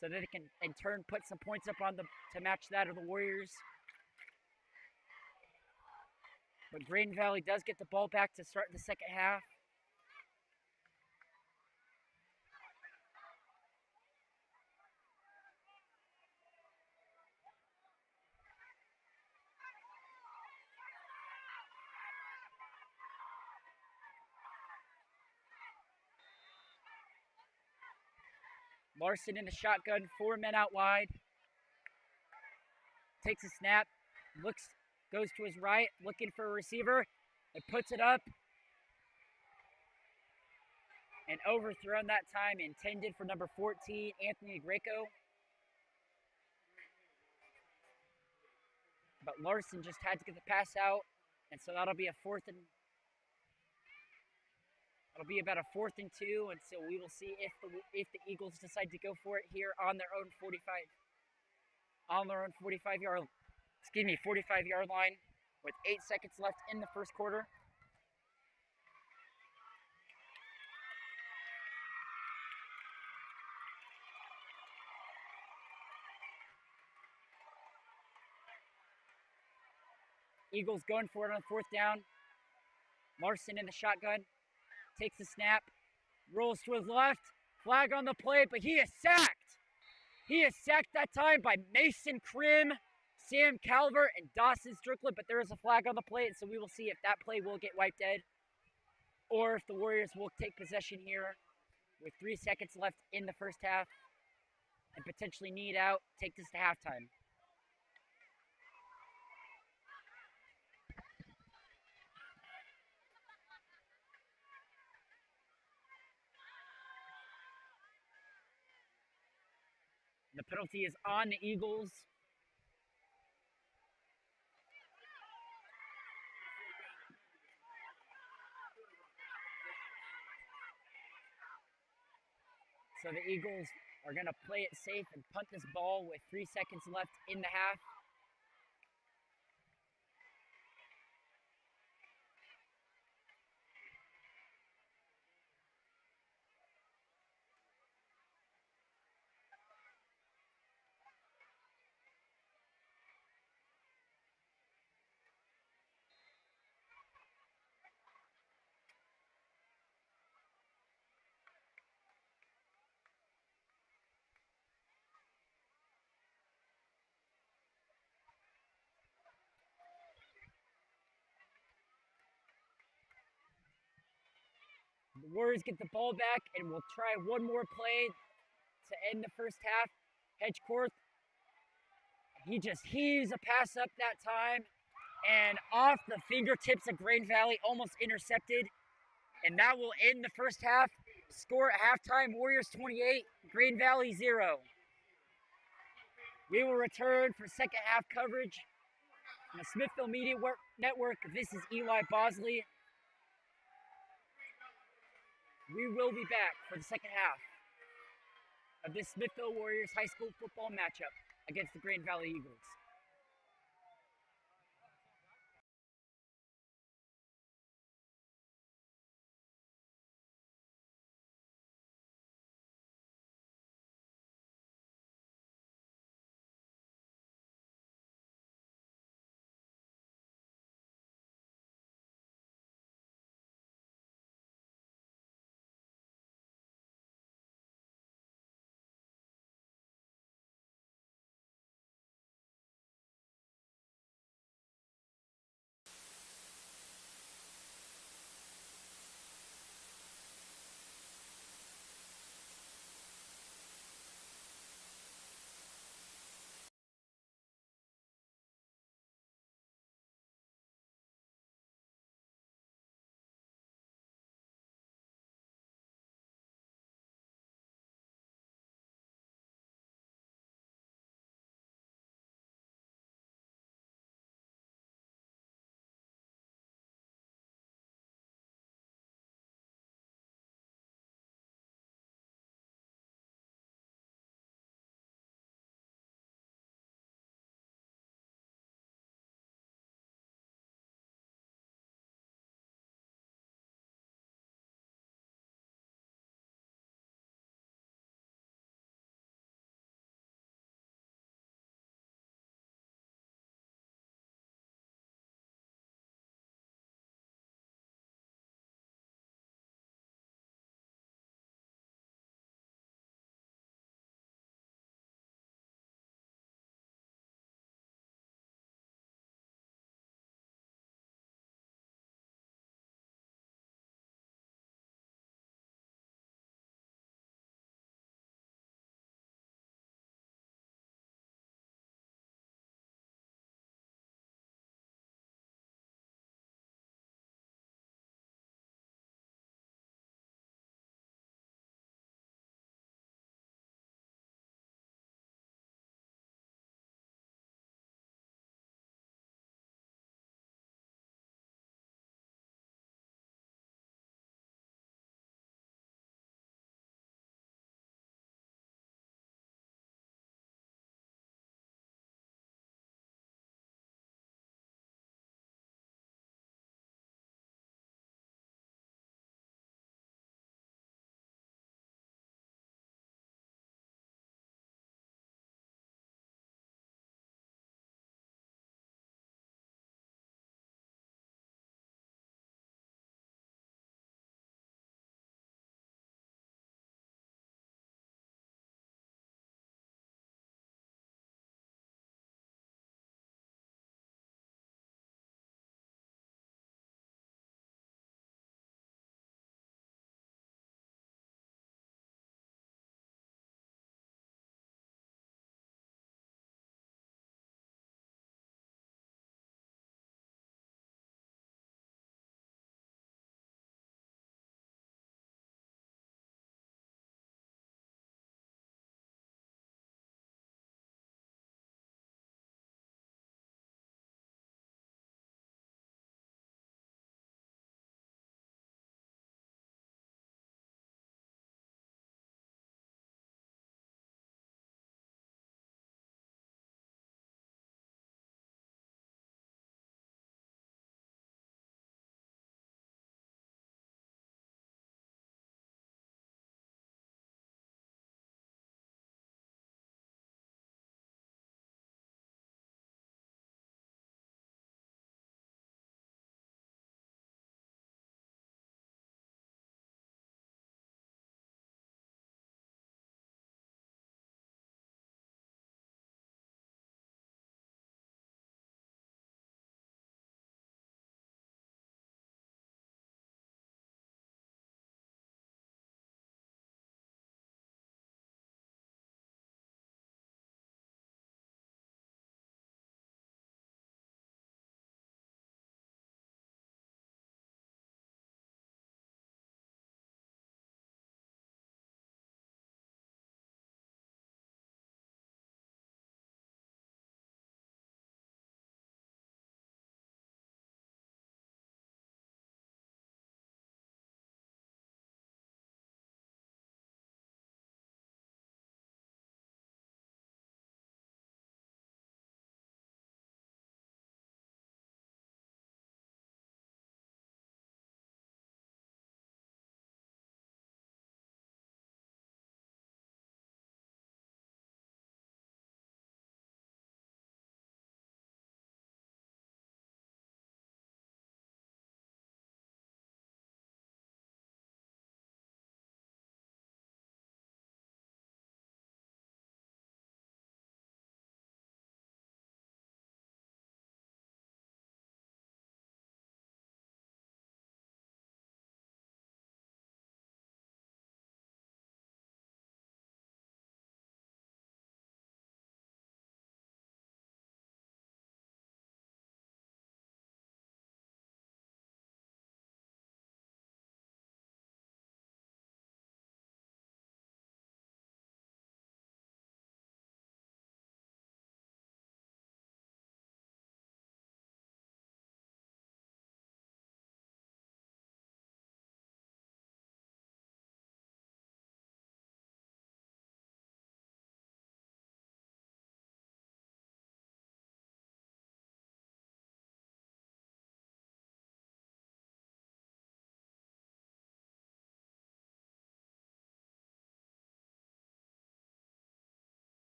Speaker 1: so that it can in turn put some points up to match that of the Warriors. But Grain Valley does get the ball back to start the second half. Larson in the shotgun, 4 men out wide. Takes a snap, goes to his right, looking for a receiver, and puts it up. And overthrown that time, intended for number 14, Anthony Greco. But Larson just had to get the pass out, and so that'll be about a 4th and 2, and so we will see if the Eagles decide to go for it here on their own 45-yard line with 8 seconds left in the first quarter. Eagles going for it on 4th down. Larson in the shotgun. Takes the snap, rolls to his left, flag on the play, but he is sacked. He is sacked that time by Mason Krim, Sam Calvert, and Dawson Strickland, but there is a flag on the play, and so we will see if that play will get wiped dead, or if the Warriors will take possession here with 3 seconds left in the first half and potentially need out, take this to halftime. The penalty is on the Eagles. So the Eagles are going to play it safe and punt this ball with 3 seconds left in the half. The Warriors get the ball back, and we'll try one more play to end the first half. Hedgecourt, he just heaves a pass up that time, and off the fingertips of Grain Valley, almost intercepted. And that will end the first half. Score at halftime, Warriors 28, Grain Valley 0. We will return for second half coverage on the Smithville Media Network. This is Eli Bosley. We will be back for the second half of this Smithville Warriors high school football matchup against the Grain Valley Eagles.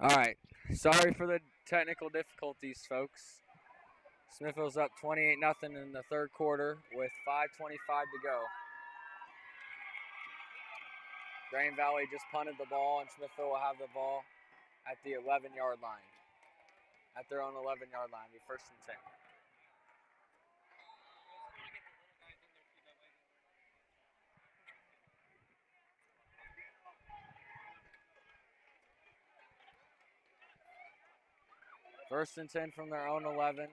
Speaker 2: All right. Sorry for the technical difficulties, folks. Smithville's up 28-0 in the third quarter with 5:25 to go. Green Valley just punted the ball, and Smithville will have the ball at the 11-yard line. At their own 11-yard line, be 1st and 10. First and 10 from their own 11.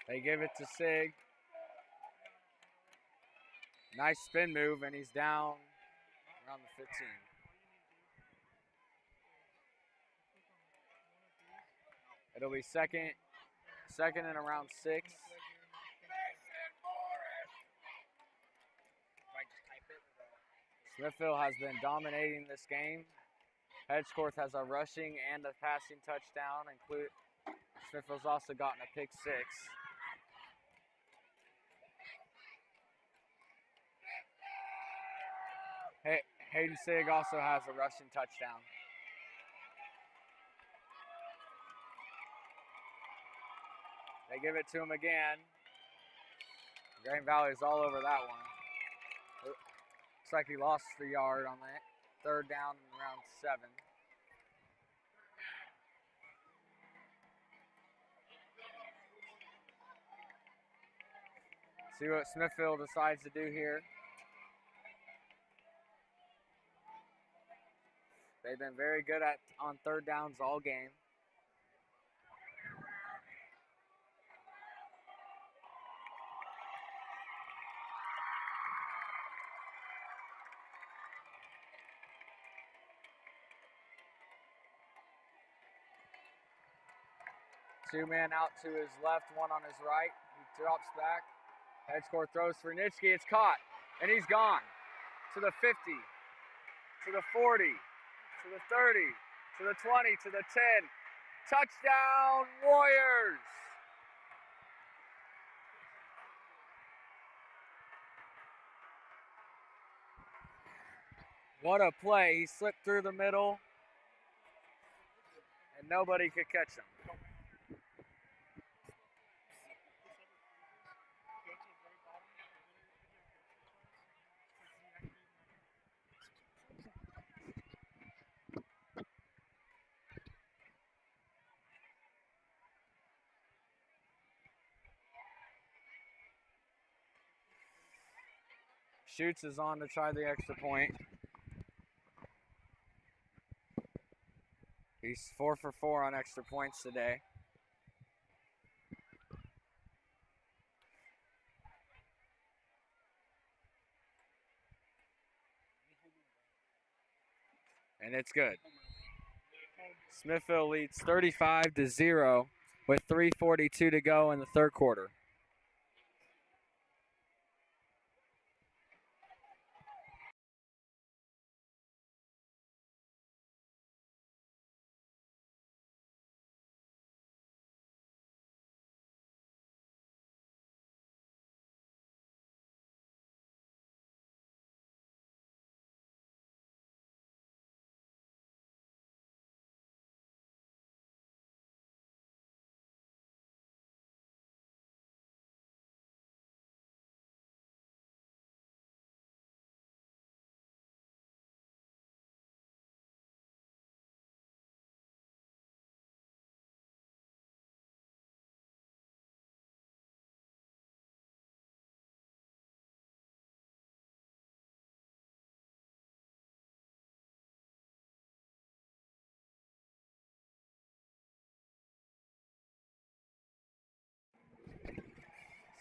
Speaker 2: They give it to Sig. Nice spin move, and he's down around the 15. It'll be second and around 6. Smithville has been dominating this game. Hedgecourt has a rushing and a passing touchdown. Smithville's also gotten a pick 6. Hayden Sig also has a rushing touchdown. They give it to him again. Green Valley's all over that one. Looks like he lost the yard on that. Third down and around 7. See what Smithville decides to do here. They've been very good on third downs all game. Two men out to his left, one on his right. He drops back. Hedgecourt throws for Nitschke. It's caught, and he's gone. To the 50, to the 40, to the 30, to the 20, to the 10. Touchdown, Warriors! What a play. He slipped through the middle, and nobody could catch him. Schutz is on to try the extra point. He's 4 for 4 on extra points today. And it's good. Smithville leads 35-0 with 3:42 to go in the third quarter.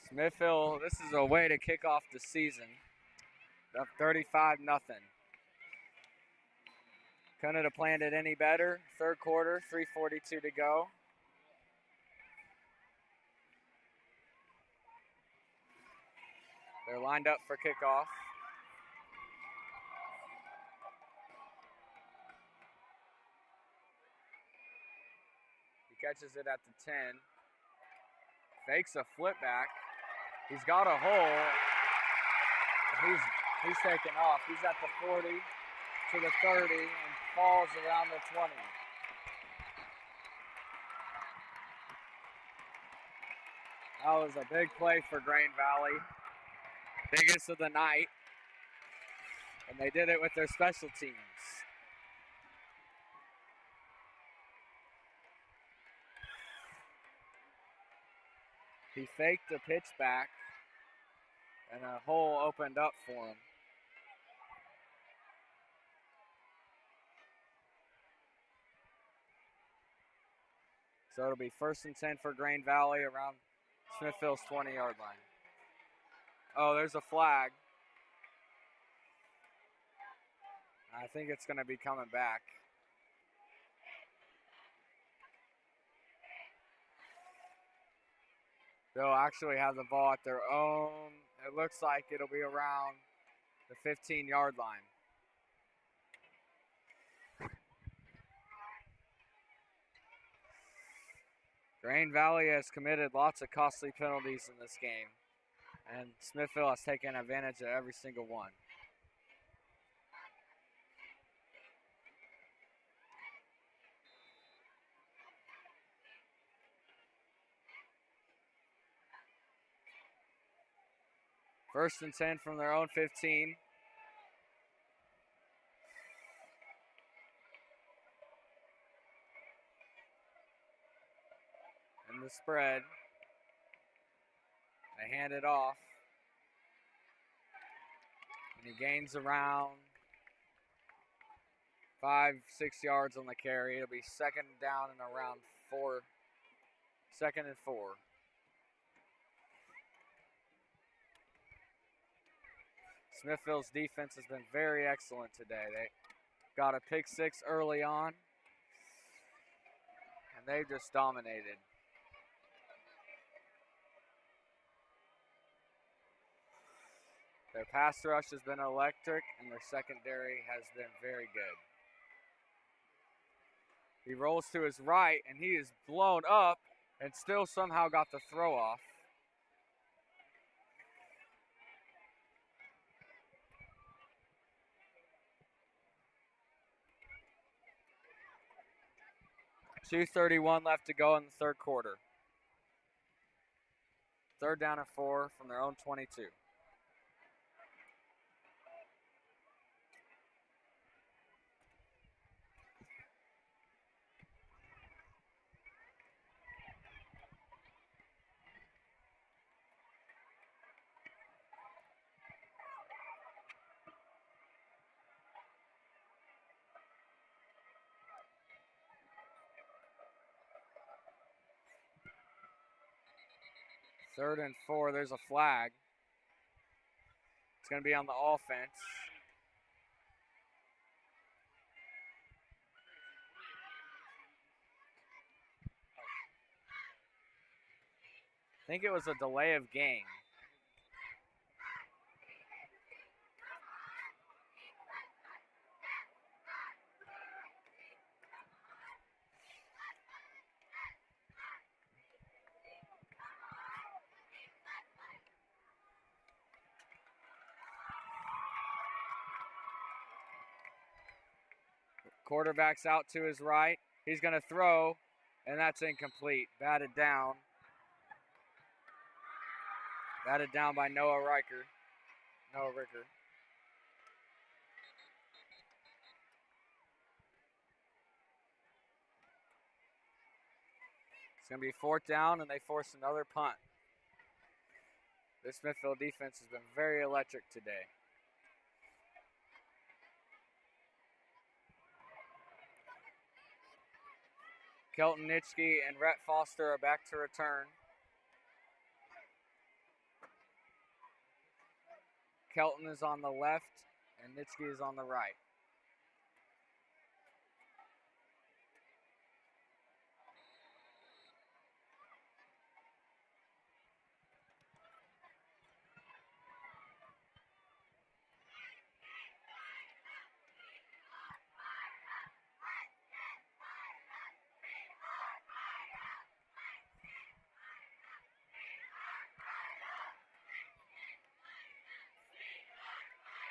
Speaker 2: Smithville, this is a way to kick off the season. Up 35-0. Couldn't have planned it any better. Third quarter, 3:42 to go. They're lined up for kickoff. He catches it at the 10. Fakes a flip back. He's got a hole. He's taken off. He's at the 40. to the 30 and falls around the 20. That was a big play for Grain Valley. Biggest of the night. And they did it with their special teams. He faked the pitch back, and a hole opened up for him. So it'll be 1st and 10 for Grain Valley around Smithville's 20-yard line. Oh, there's a flag. I think it's going to be coming back. They'll actually have the ball at their own. It looks like it'll be around the 15-yard line. Grain Valley has committed lots of costly penalties in this game, and Smithville has taken advantage of every single one. First and 10 from their own 15. And the spread. They hand it off. And he gains around 5-6 yards on the carry. It'll be 2nd down and around 4. 2nd and 4. Smithville's defense has been very excellent today. They got a pick 6 early on, and they've just dominated. Their pass rush has been electric, and their secondary has been very good. He rolls to his right, and he is blown up and still somehow got the throw off. .231 left to go in the third quarter. 3rd down and 4 from their own 22. Third and 4, there's a flag. It's going to be on the offense. I think it was a delay of game. Quarterback's out to his right. He's going to throw, and that's incomplete. Batted down. Batted down by Noah Ricker. It's going to be 4th down, and they force another punt. This Smithville defense has been very electric today. Kelton Nitschke and Rhett Foster are back to return. Kelton is on the left, and Nitschke is on the right.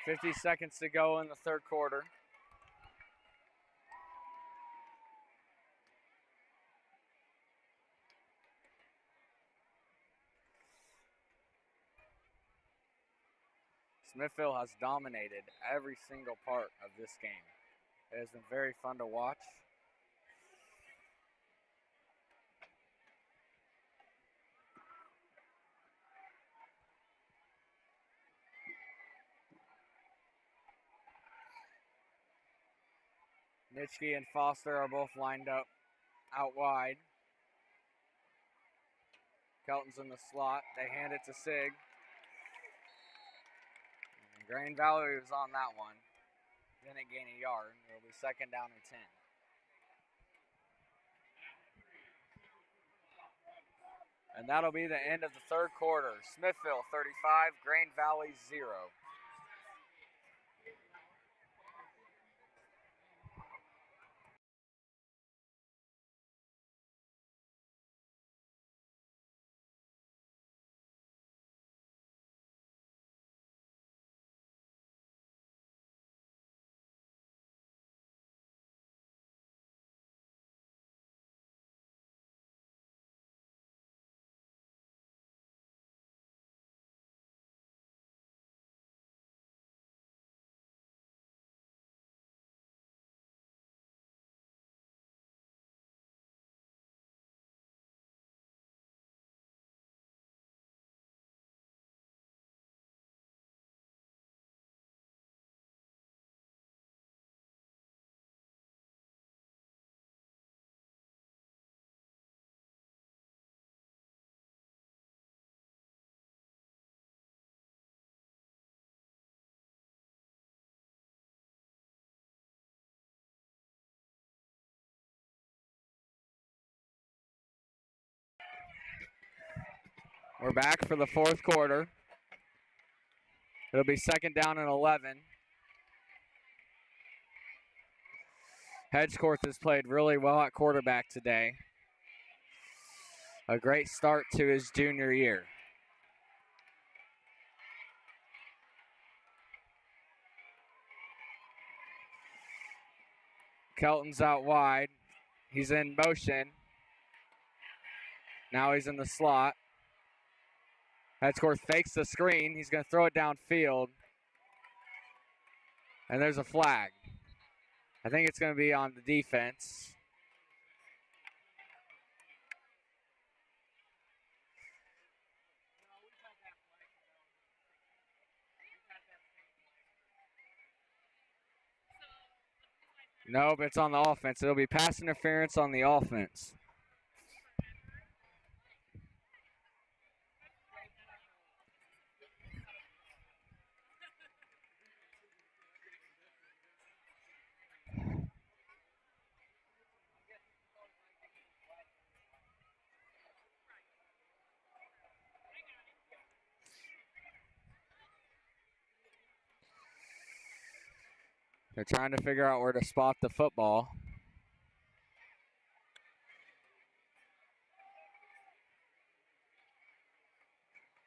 Speaker 2: .50 seconds to go in the third quarter. Smithville has dominated every single part of this game. It has been very fun to watch. Nitschke and Foster are both lined up out wide. Kelton's in the slot. They hand it to Sig. And Grand Valley was on that one. Didn't gain a yard. It'll be second down and 10. And that'll be the end of the third quarter. Smithville 35, Grand Valley 0. We're back for the fourth quarter. It'll be second down and 11. Hedgecourt has played really well at quarterback today. A great start to his junior year. Kelton's out wide. He's in motion. Now he's in the slot. Hedgecourt fakes the screen. He's going to throw it downfield. And there's a flag. I think it's going to be on the defense. Nope, it's on the offense. It'll be pass interference on the offense. They're trying to figure out where to spot the football.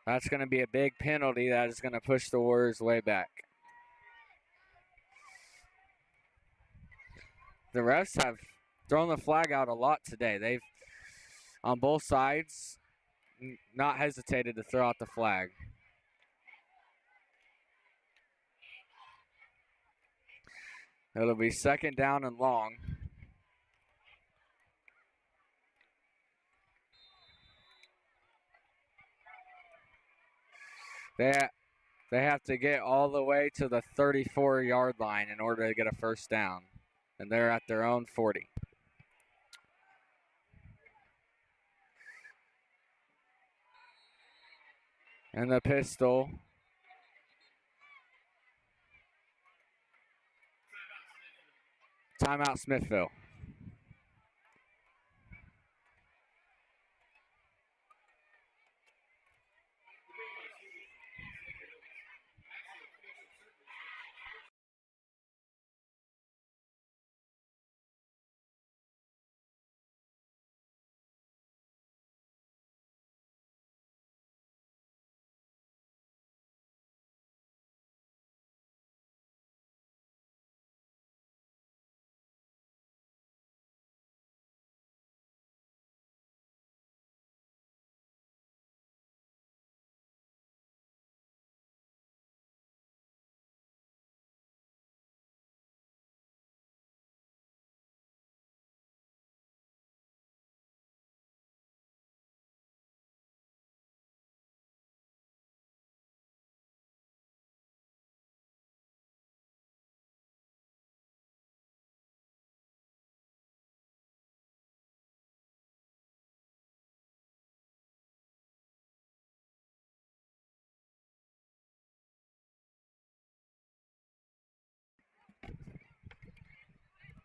Speaker 2: That's going to be a big penalty that is going to push the Warriors way back. The refs have thrown the flag out a lot today. They've, on both sides, not hesitated to throw out the flag. It'll be second down and long. They have to get all the way to the 34-yard line in order to get a first down. And they're at their own 40. And the pistol. Timeout Smithville.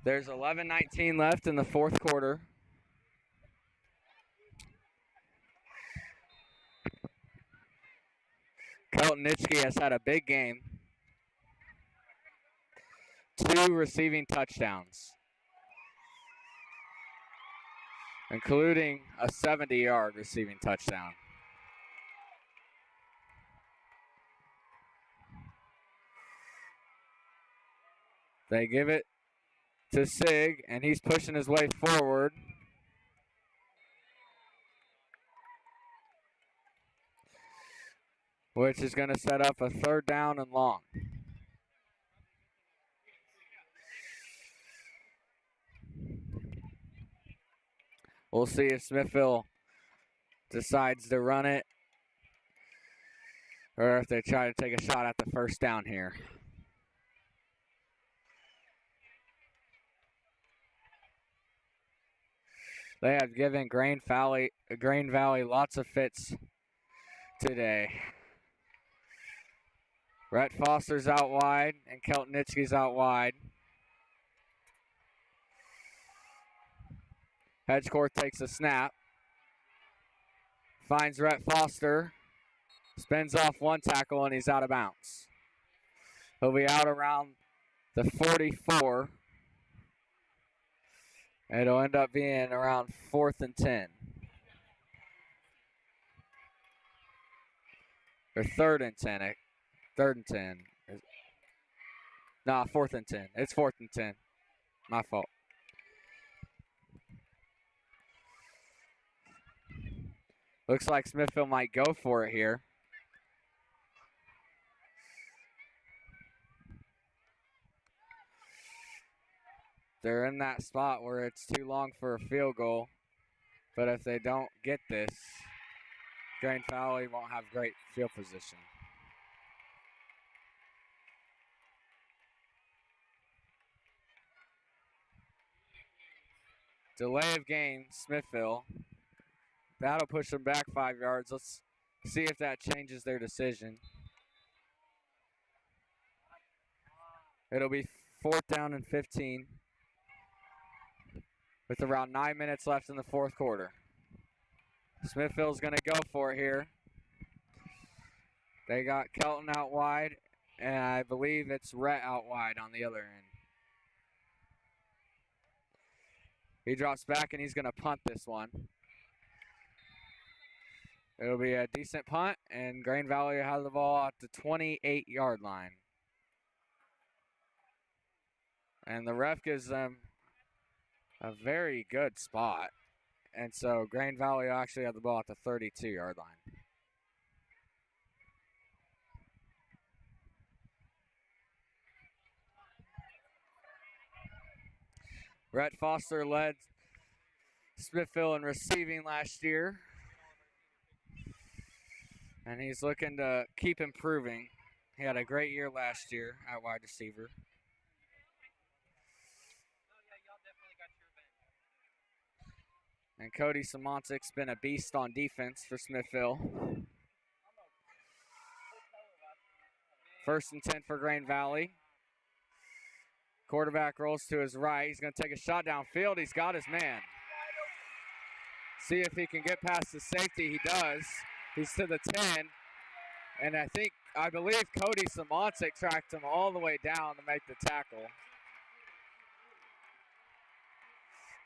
Speaker 2: There's 11:19 left in the fourth quarter. Kelton Nitschke has had a big game. 2 receiving touchdowns, including a 70-yard receiving touchdown. They give it to Sig, and he's pushing his way forward. Which is going to set up a 3rd down and long. We'll see if Smithville decides to run it or if they try to take a shot at the 1st down here. They have given Grain Valley lots of fits today. Rhett Foster's out wide and Kelton Nitschke's out wide. Hedgecourt takes a snap. Finds Rhett Foster. Spins off 1 tackle and he's out of bounds. He'll be out around the 44. It'll end up being around 4th and 10. Or 3rd and 10. 3rd and 10. Nah, 4th and 10. It's 4th and 10. My fault. Looks like Smithville might go for it here. They're in that spot where it's too long for a field goal. But if they don't get this, Grain Valley won't have great field position. Delay of game, Smithville. That'll push them back 5 yards. Let's see if that changes their decision. It'll be 4th down and 15 with around 9 minutes left in the fourth quarter. Smithville's going to go for it here. They got Kelton out wide, and I believe it's Rhett out wide on the other end. He drops back, and he's going to punt this one. It'll be a decent punt, and Grain Valley has the ball at the 28-yard line. And the ref gives them a very good spot. And so Grain Valley actually have the ball at the 32-yard line. Rhett Foster led Smithville in receiving last year. And he's looking to keep improving. He had a great year last year at wide receiver. And Cody Simontik's been a beast on defense for Smithville. 1st and 10 for Grain Valley. Quarterback rolls to his right. He's going to take a shot downfield. He's got his man. See if he can get past the safety. He does. He's to the 10. And I believe Cody Simontik tracked him all the way down to make the tackle.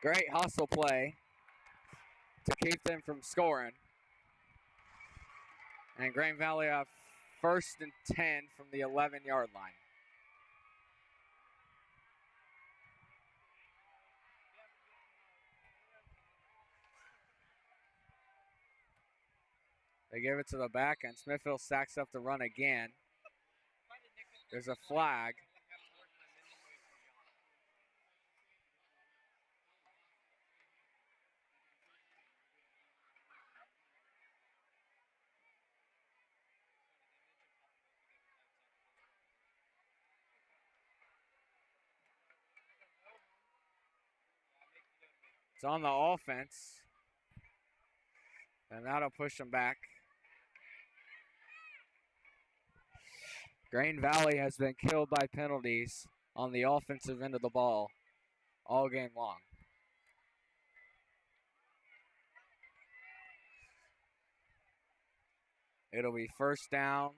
Speaker 2: Great hustle play to keep them from scoring. And Grain Valley have 1st and 10 from the 11-yard line. They give it to the back, and Smithville stacks up the run again. There's a flag. It's on the offense, and that'll push them back. Grain Valley has been killed by penalties on the offensive end of the ball. all game long. It'll be first down.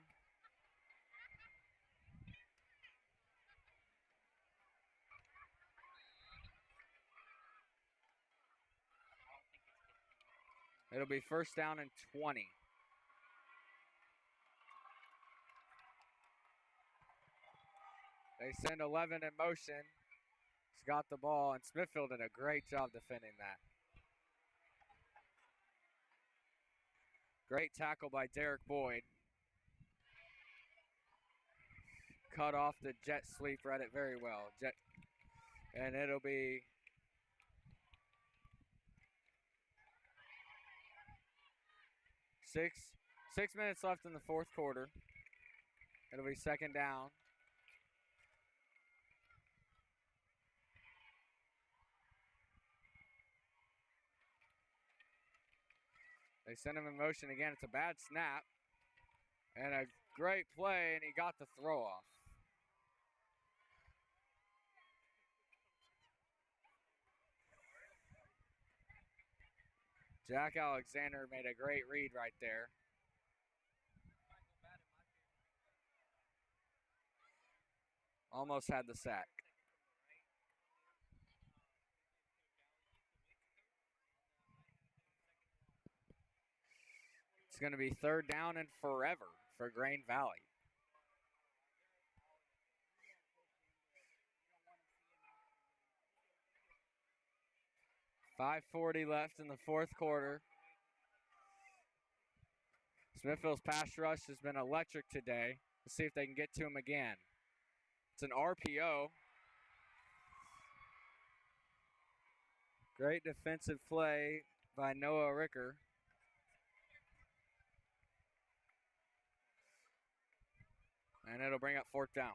Speaker 2: It'll be first down and 20. They send 11 in motion. He's got the ball, and Smithville did a great job defending that. Great tackle by Derek Boyd. Cut off the jet sweep, read it very well. And it'll be six minutes left in the fourth quarter. It'll be second down. They send him in motion again. It's a bad snap. And a great play, and he got the throw off. Jack Alexander made a great read right there. Almost had the sack. It's going to be third down and forever for Grain Valley. .540 left in the fourth quarter. Smithville's pass rush has been electric today. Let's see if they can get to him again. It's an RPO. Great defensive play by Noah Ricker. And it'll bring up fourth down.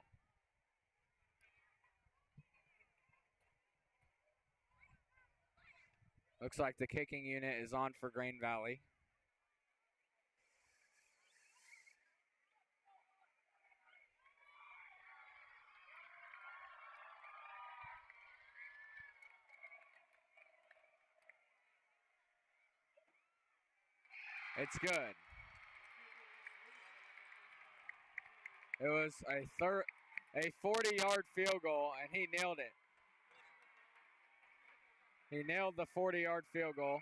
Speaker 2: Looks like the kicking unit is on for Grain Valley. It's good. It was a 40-yard field goal, and he nailed it. He nailed the 40-yard field goal.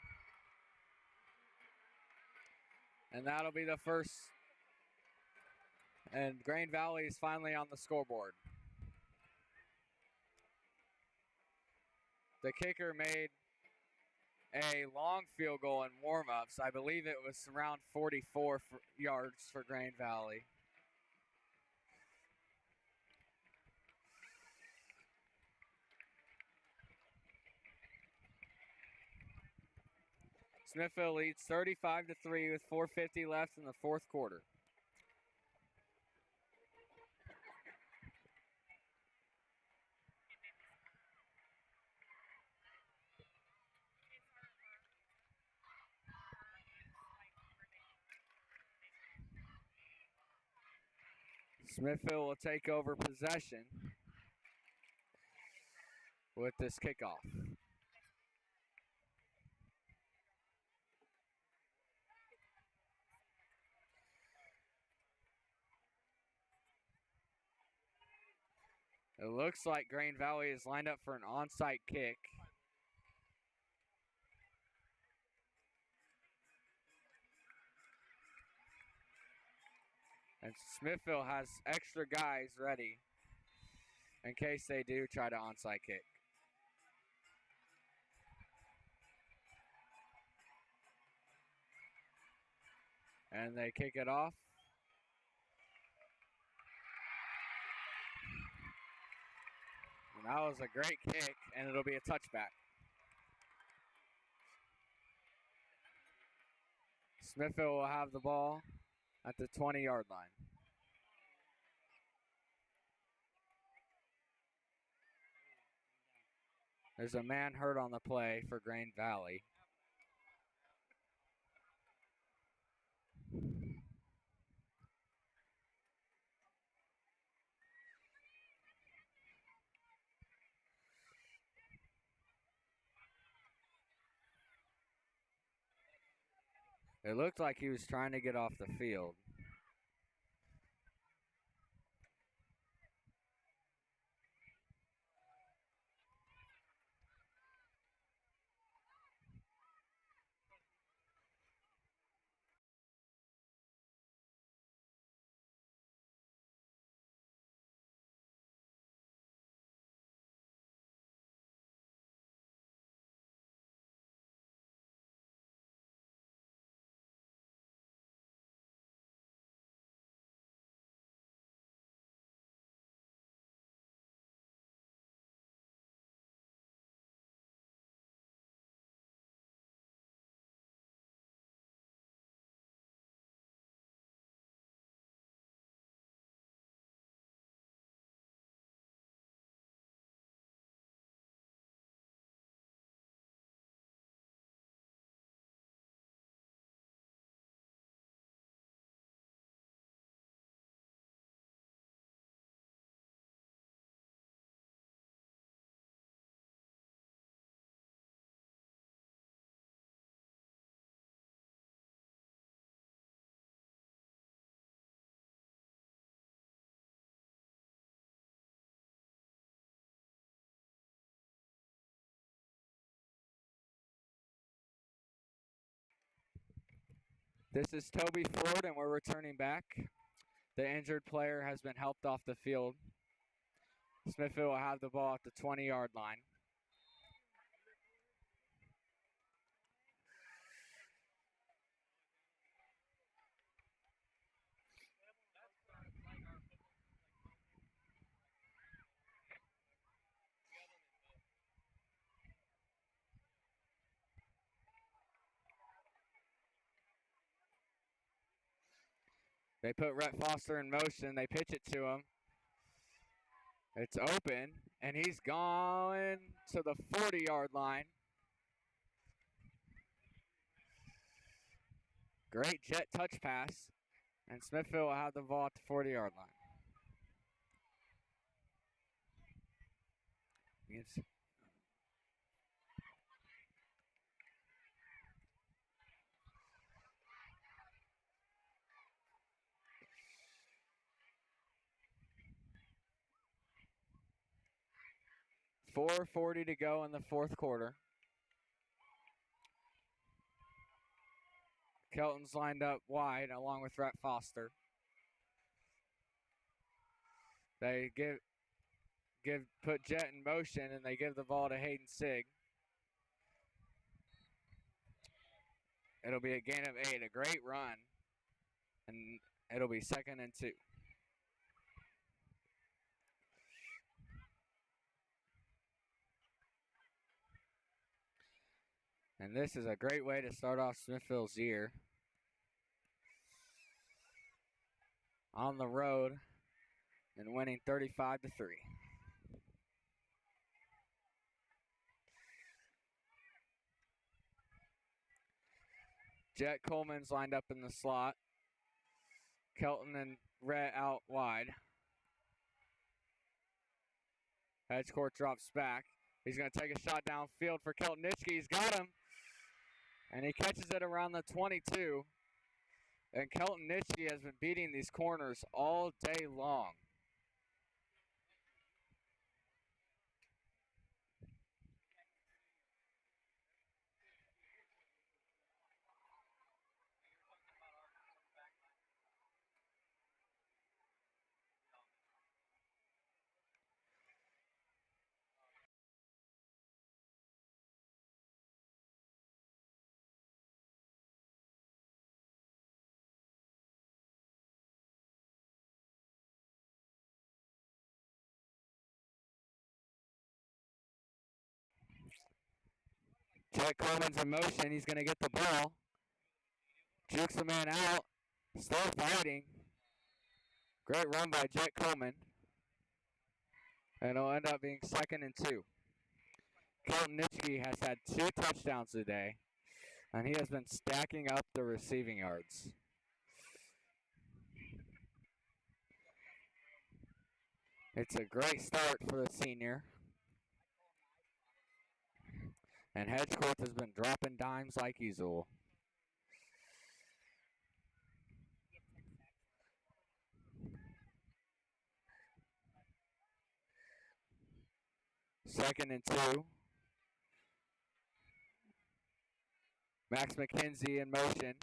Speaker 2: And that'll be the first. And Grain Valley is finally on the scoreboard. The kicker made a long field goal in warm-ups. I believe it was around 44 yards for Grain Valley. Smithville leads 35-3 with 4:50 left in the fourth quarter. Smithville will take over possession with this kickoff. It looks like Grain Valley is lined up for an onside kick. And Smithville has extra guys ready in case they do try to onside kick. And they kick it off. And that was a great kick, and it'll be a touchback. Smithville will have the ball at the 20-yard line. There's a man hurt on the play for Grain Valley. It looked like he was trying to get off the field. This is Toby Ford, and we're returning back. The injured player has been helped off the field. Smithville will have the ball at the 20-yard line. They put Rhett Foster in motion. They pitch it to him. It's open, and he's going to the 40-yard line. Great jet touch pass, and Smithville will have the ball at the 40-yard line. It's 4:40 to go in the fourth quarter. Kelton's lined up wide along with Rhett Foster. They put Jet in motion, and they give the ball to Hayden Sigg. It'll be a gain of 8, a great run, and it'll be 2nd and 2. And this is a great way to start off Smithville's year. On the road and winning 35-3. Jet Coleman's lined up in the slot. Kelton and Rhett out wide. Hedge court drops back. He's going to take a shot downfield for Kelton Nitschke. He's got him. And he catches it around the 22. And Kelton Nitschke has been beating these corners all day long. Jet Coleman's in motion. He's going to get the ball. Jukes the man out. Still fighting. Great run by Jet Coleman. And it'll end up being 2nd and 2. Kelton Nitschke has had 2 touchdowns today. And he has been stacking up the receiving yards. It's a great start for the senior. And Hedgecourt has been dropping dimes like usual. 2nd and 2. Max McKenzie in motion.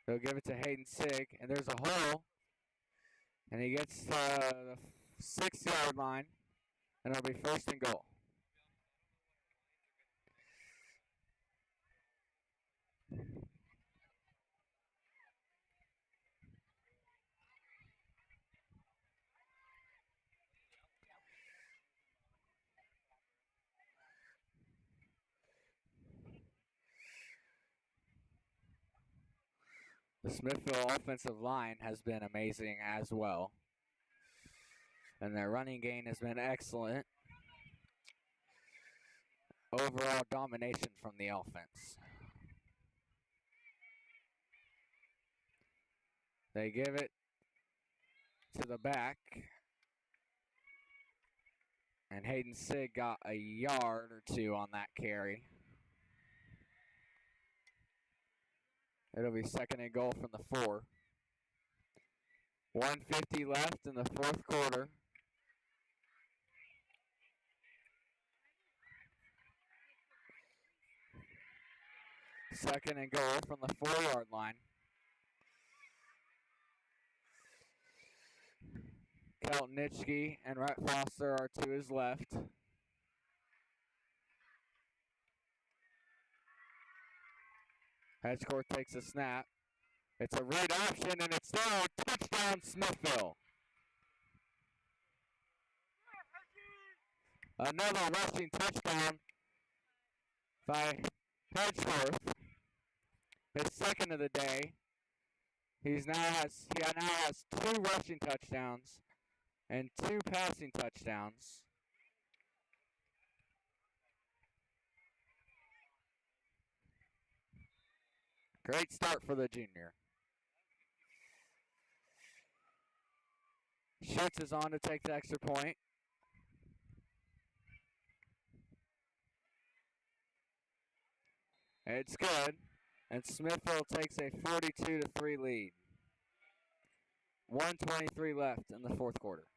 Speaker 2: He'll give it to Hayden Sig, and there's a hole. And he gets the 6-yard line, and it'll be 1st and goal. The Smithville offensive line has been amazing as well. And their running game has been excellent. Overall domination from the offense. They give it to the back. And Hayden Sig got a yard or 2 on that carry. It'll be 2nd and goal from the 4. 1:50 left in the 4th quarter. Second and goal from the 4-yard line. Kelton Nitschke and Rhett Foster are to his left. Hedge court takes a snap. It's a read option, and it's there. Touchdown, Smithville. Another rushing touchdown by Hedgeworth. His 2nd of the day. He now has 2 rushing touchdowns and 2 passing touchdowns. Great start for the junior. Schutz is on to take the extra point. It's good, and Smithville takes a 42-3 lead. 1:23 left in the 4th quarter.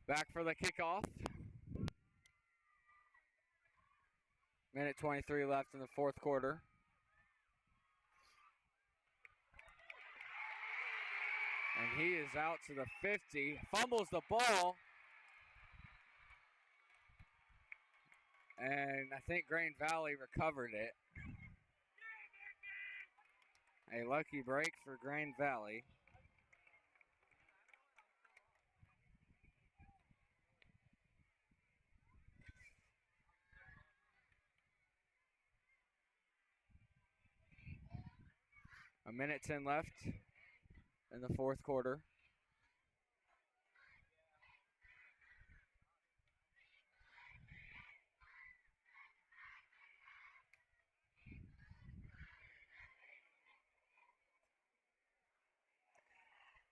Speaker 2: Back for the kickoff. Minute 23 left in the 4th quarter. And he is out to the 50. Fumbles the ball. And I think Grain Valley recovered it. A lucky break for Grain Valley. A minute 10 left in the 4th quarter.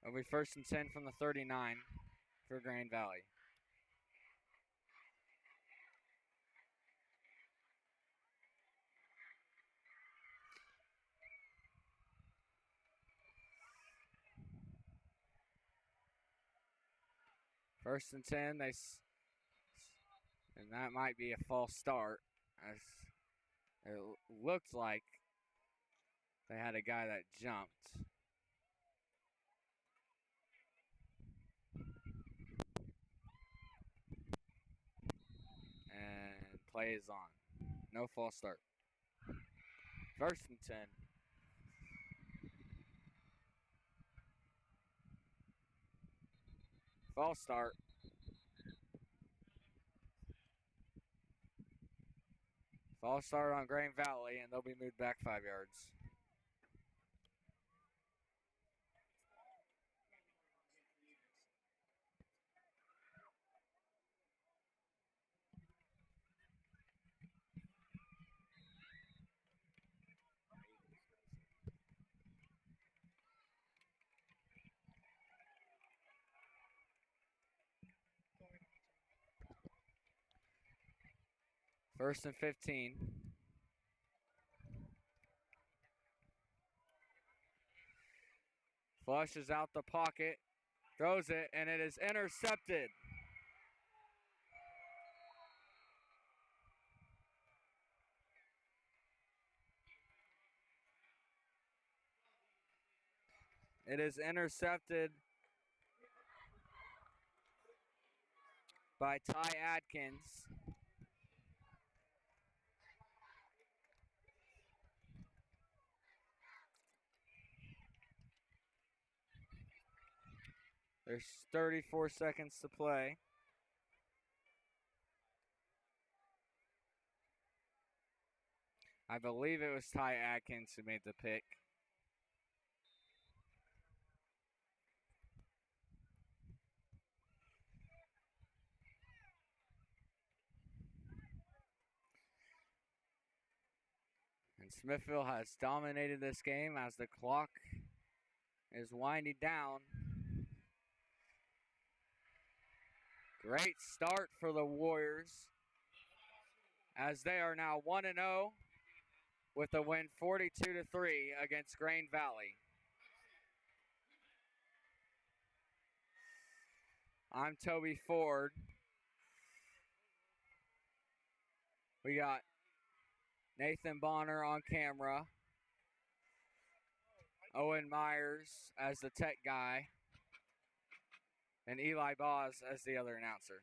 Speaker 2: It'll be 1st and 10 from the 39 for Grain Valley. First and 10, and that might be a false start, as it looked like they had a guy that jumped. And play is on. No false start. First and 10. False start. False start on Grain Valley, and they'll be moved back 5 yards. First and 15. Flushes out the pocket, throws it, and it is intercepted. It is intercepted by Ty Adkins. There's 34 seconds to play. I believe it was Ty Adkins who made the pick. And Smithville has dominated this game as the clock is winding down. Great start for the Warriors as they are now 1-0 with a win 42-3 against Grain Valley. I'm Toby Ford. We got Nathan Bonner on camera, Owen Myers as the tech guy, and Eli Boz as the other announcer.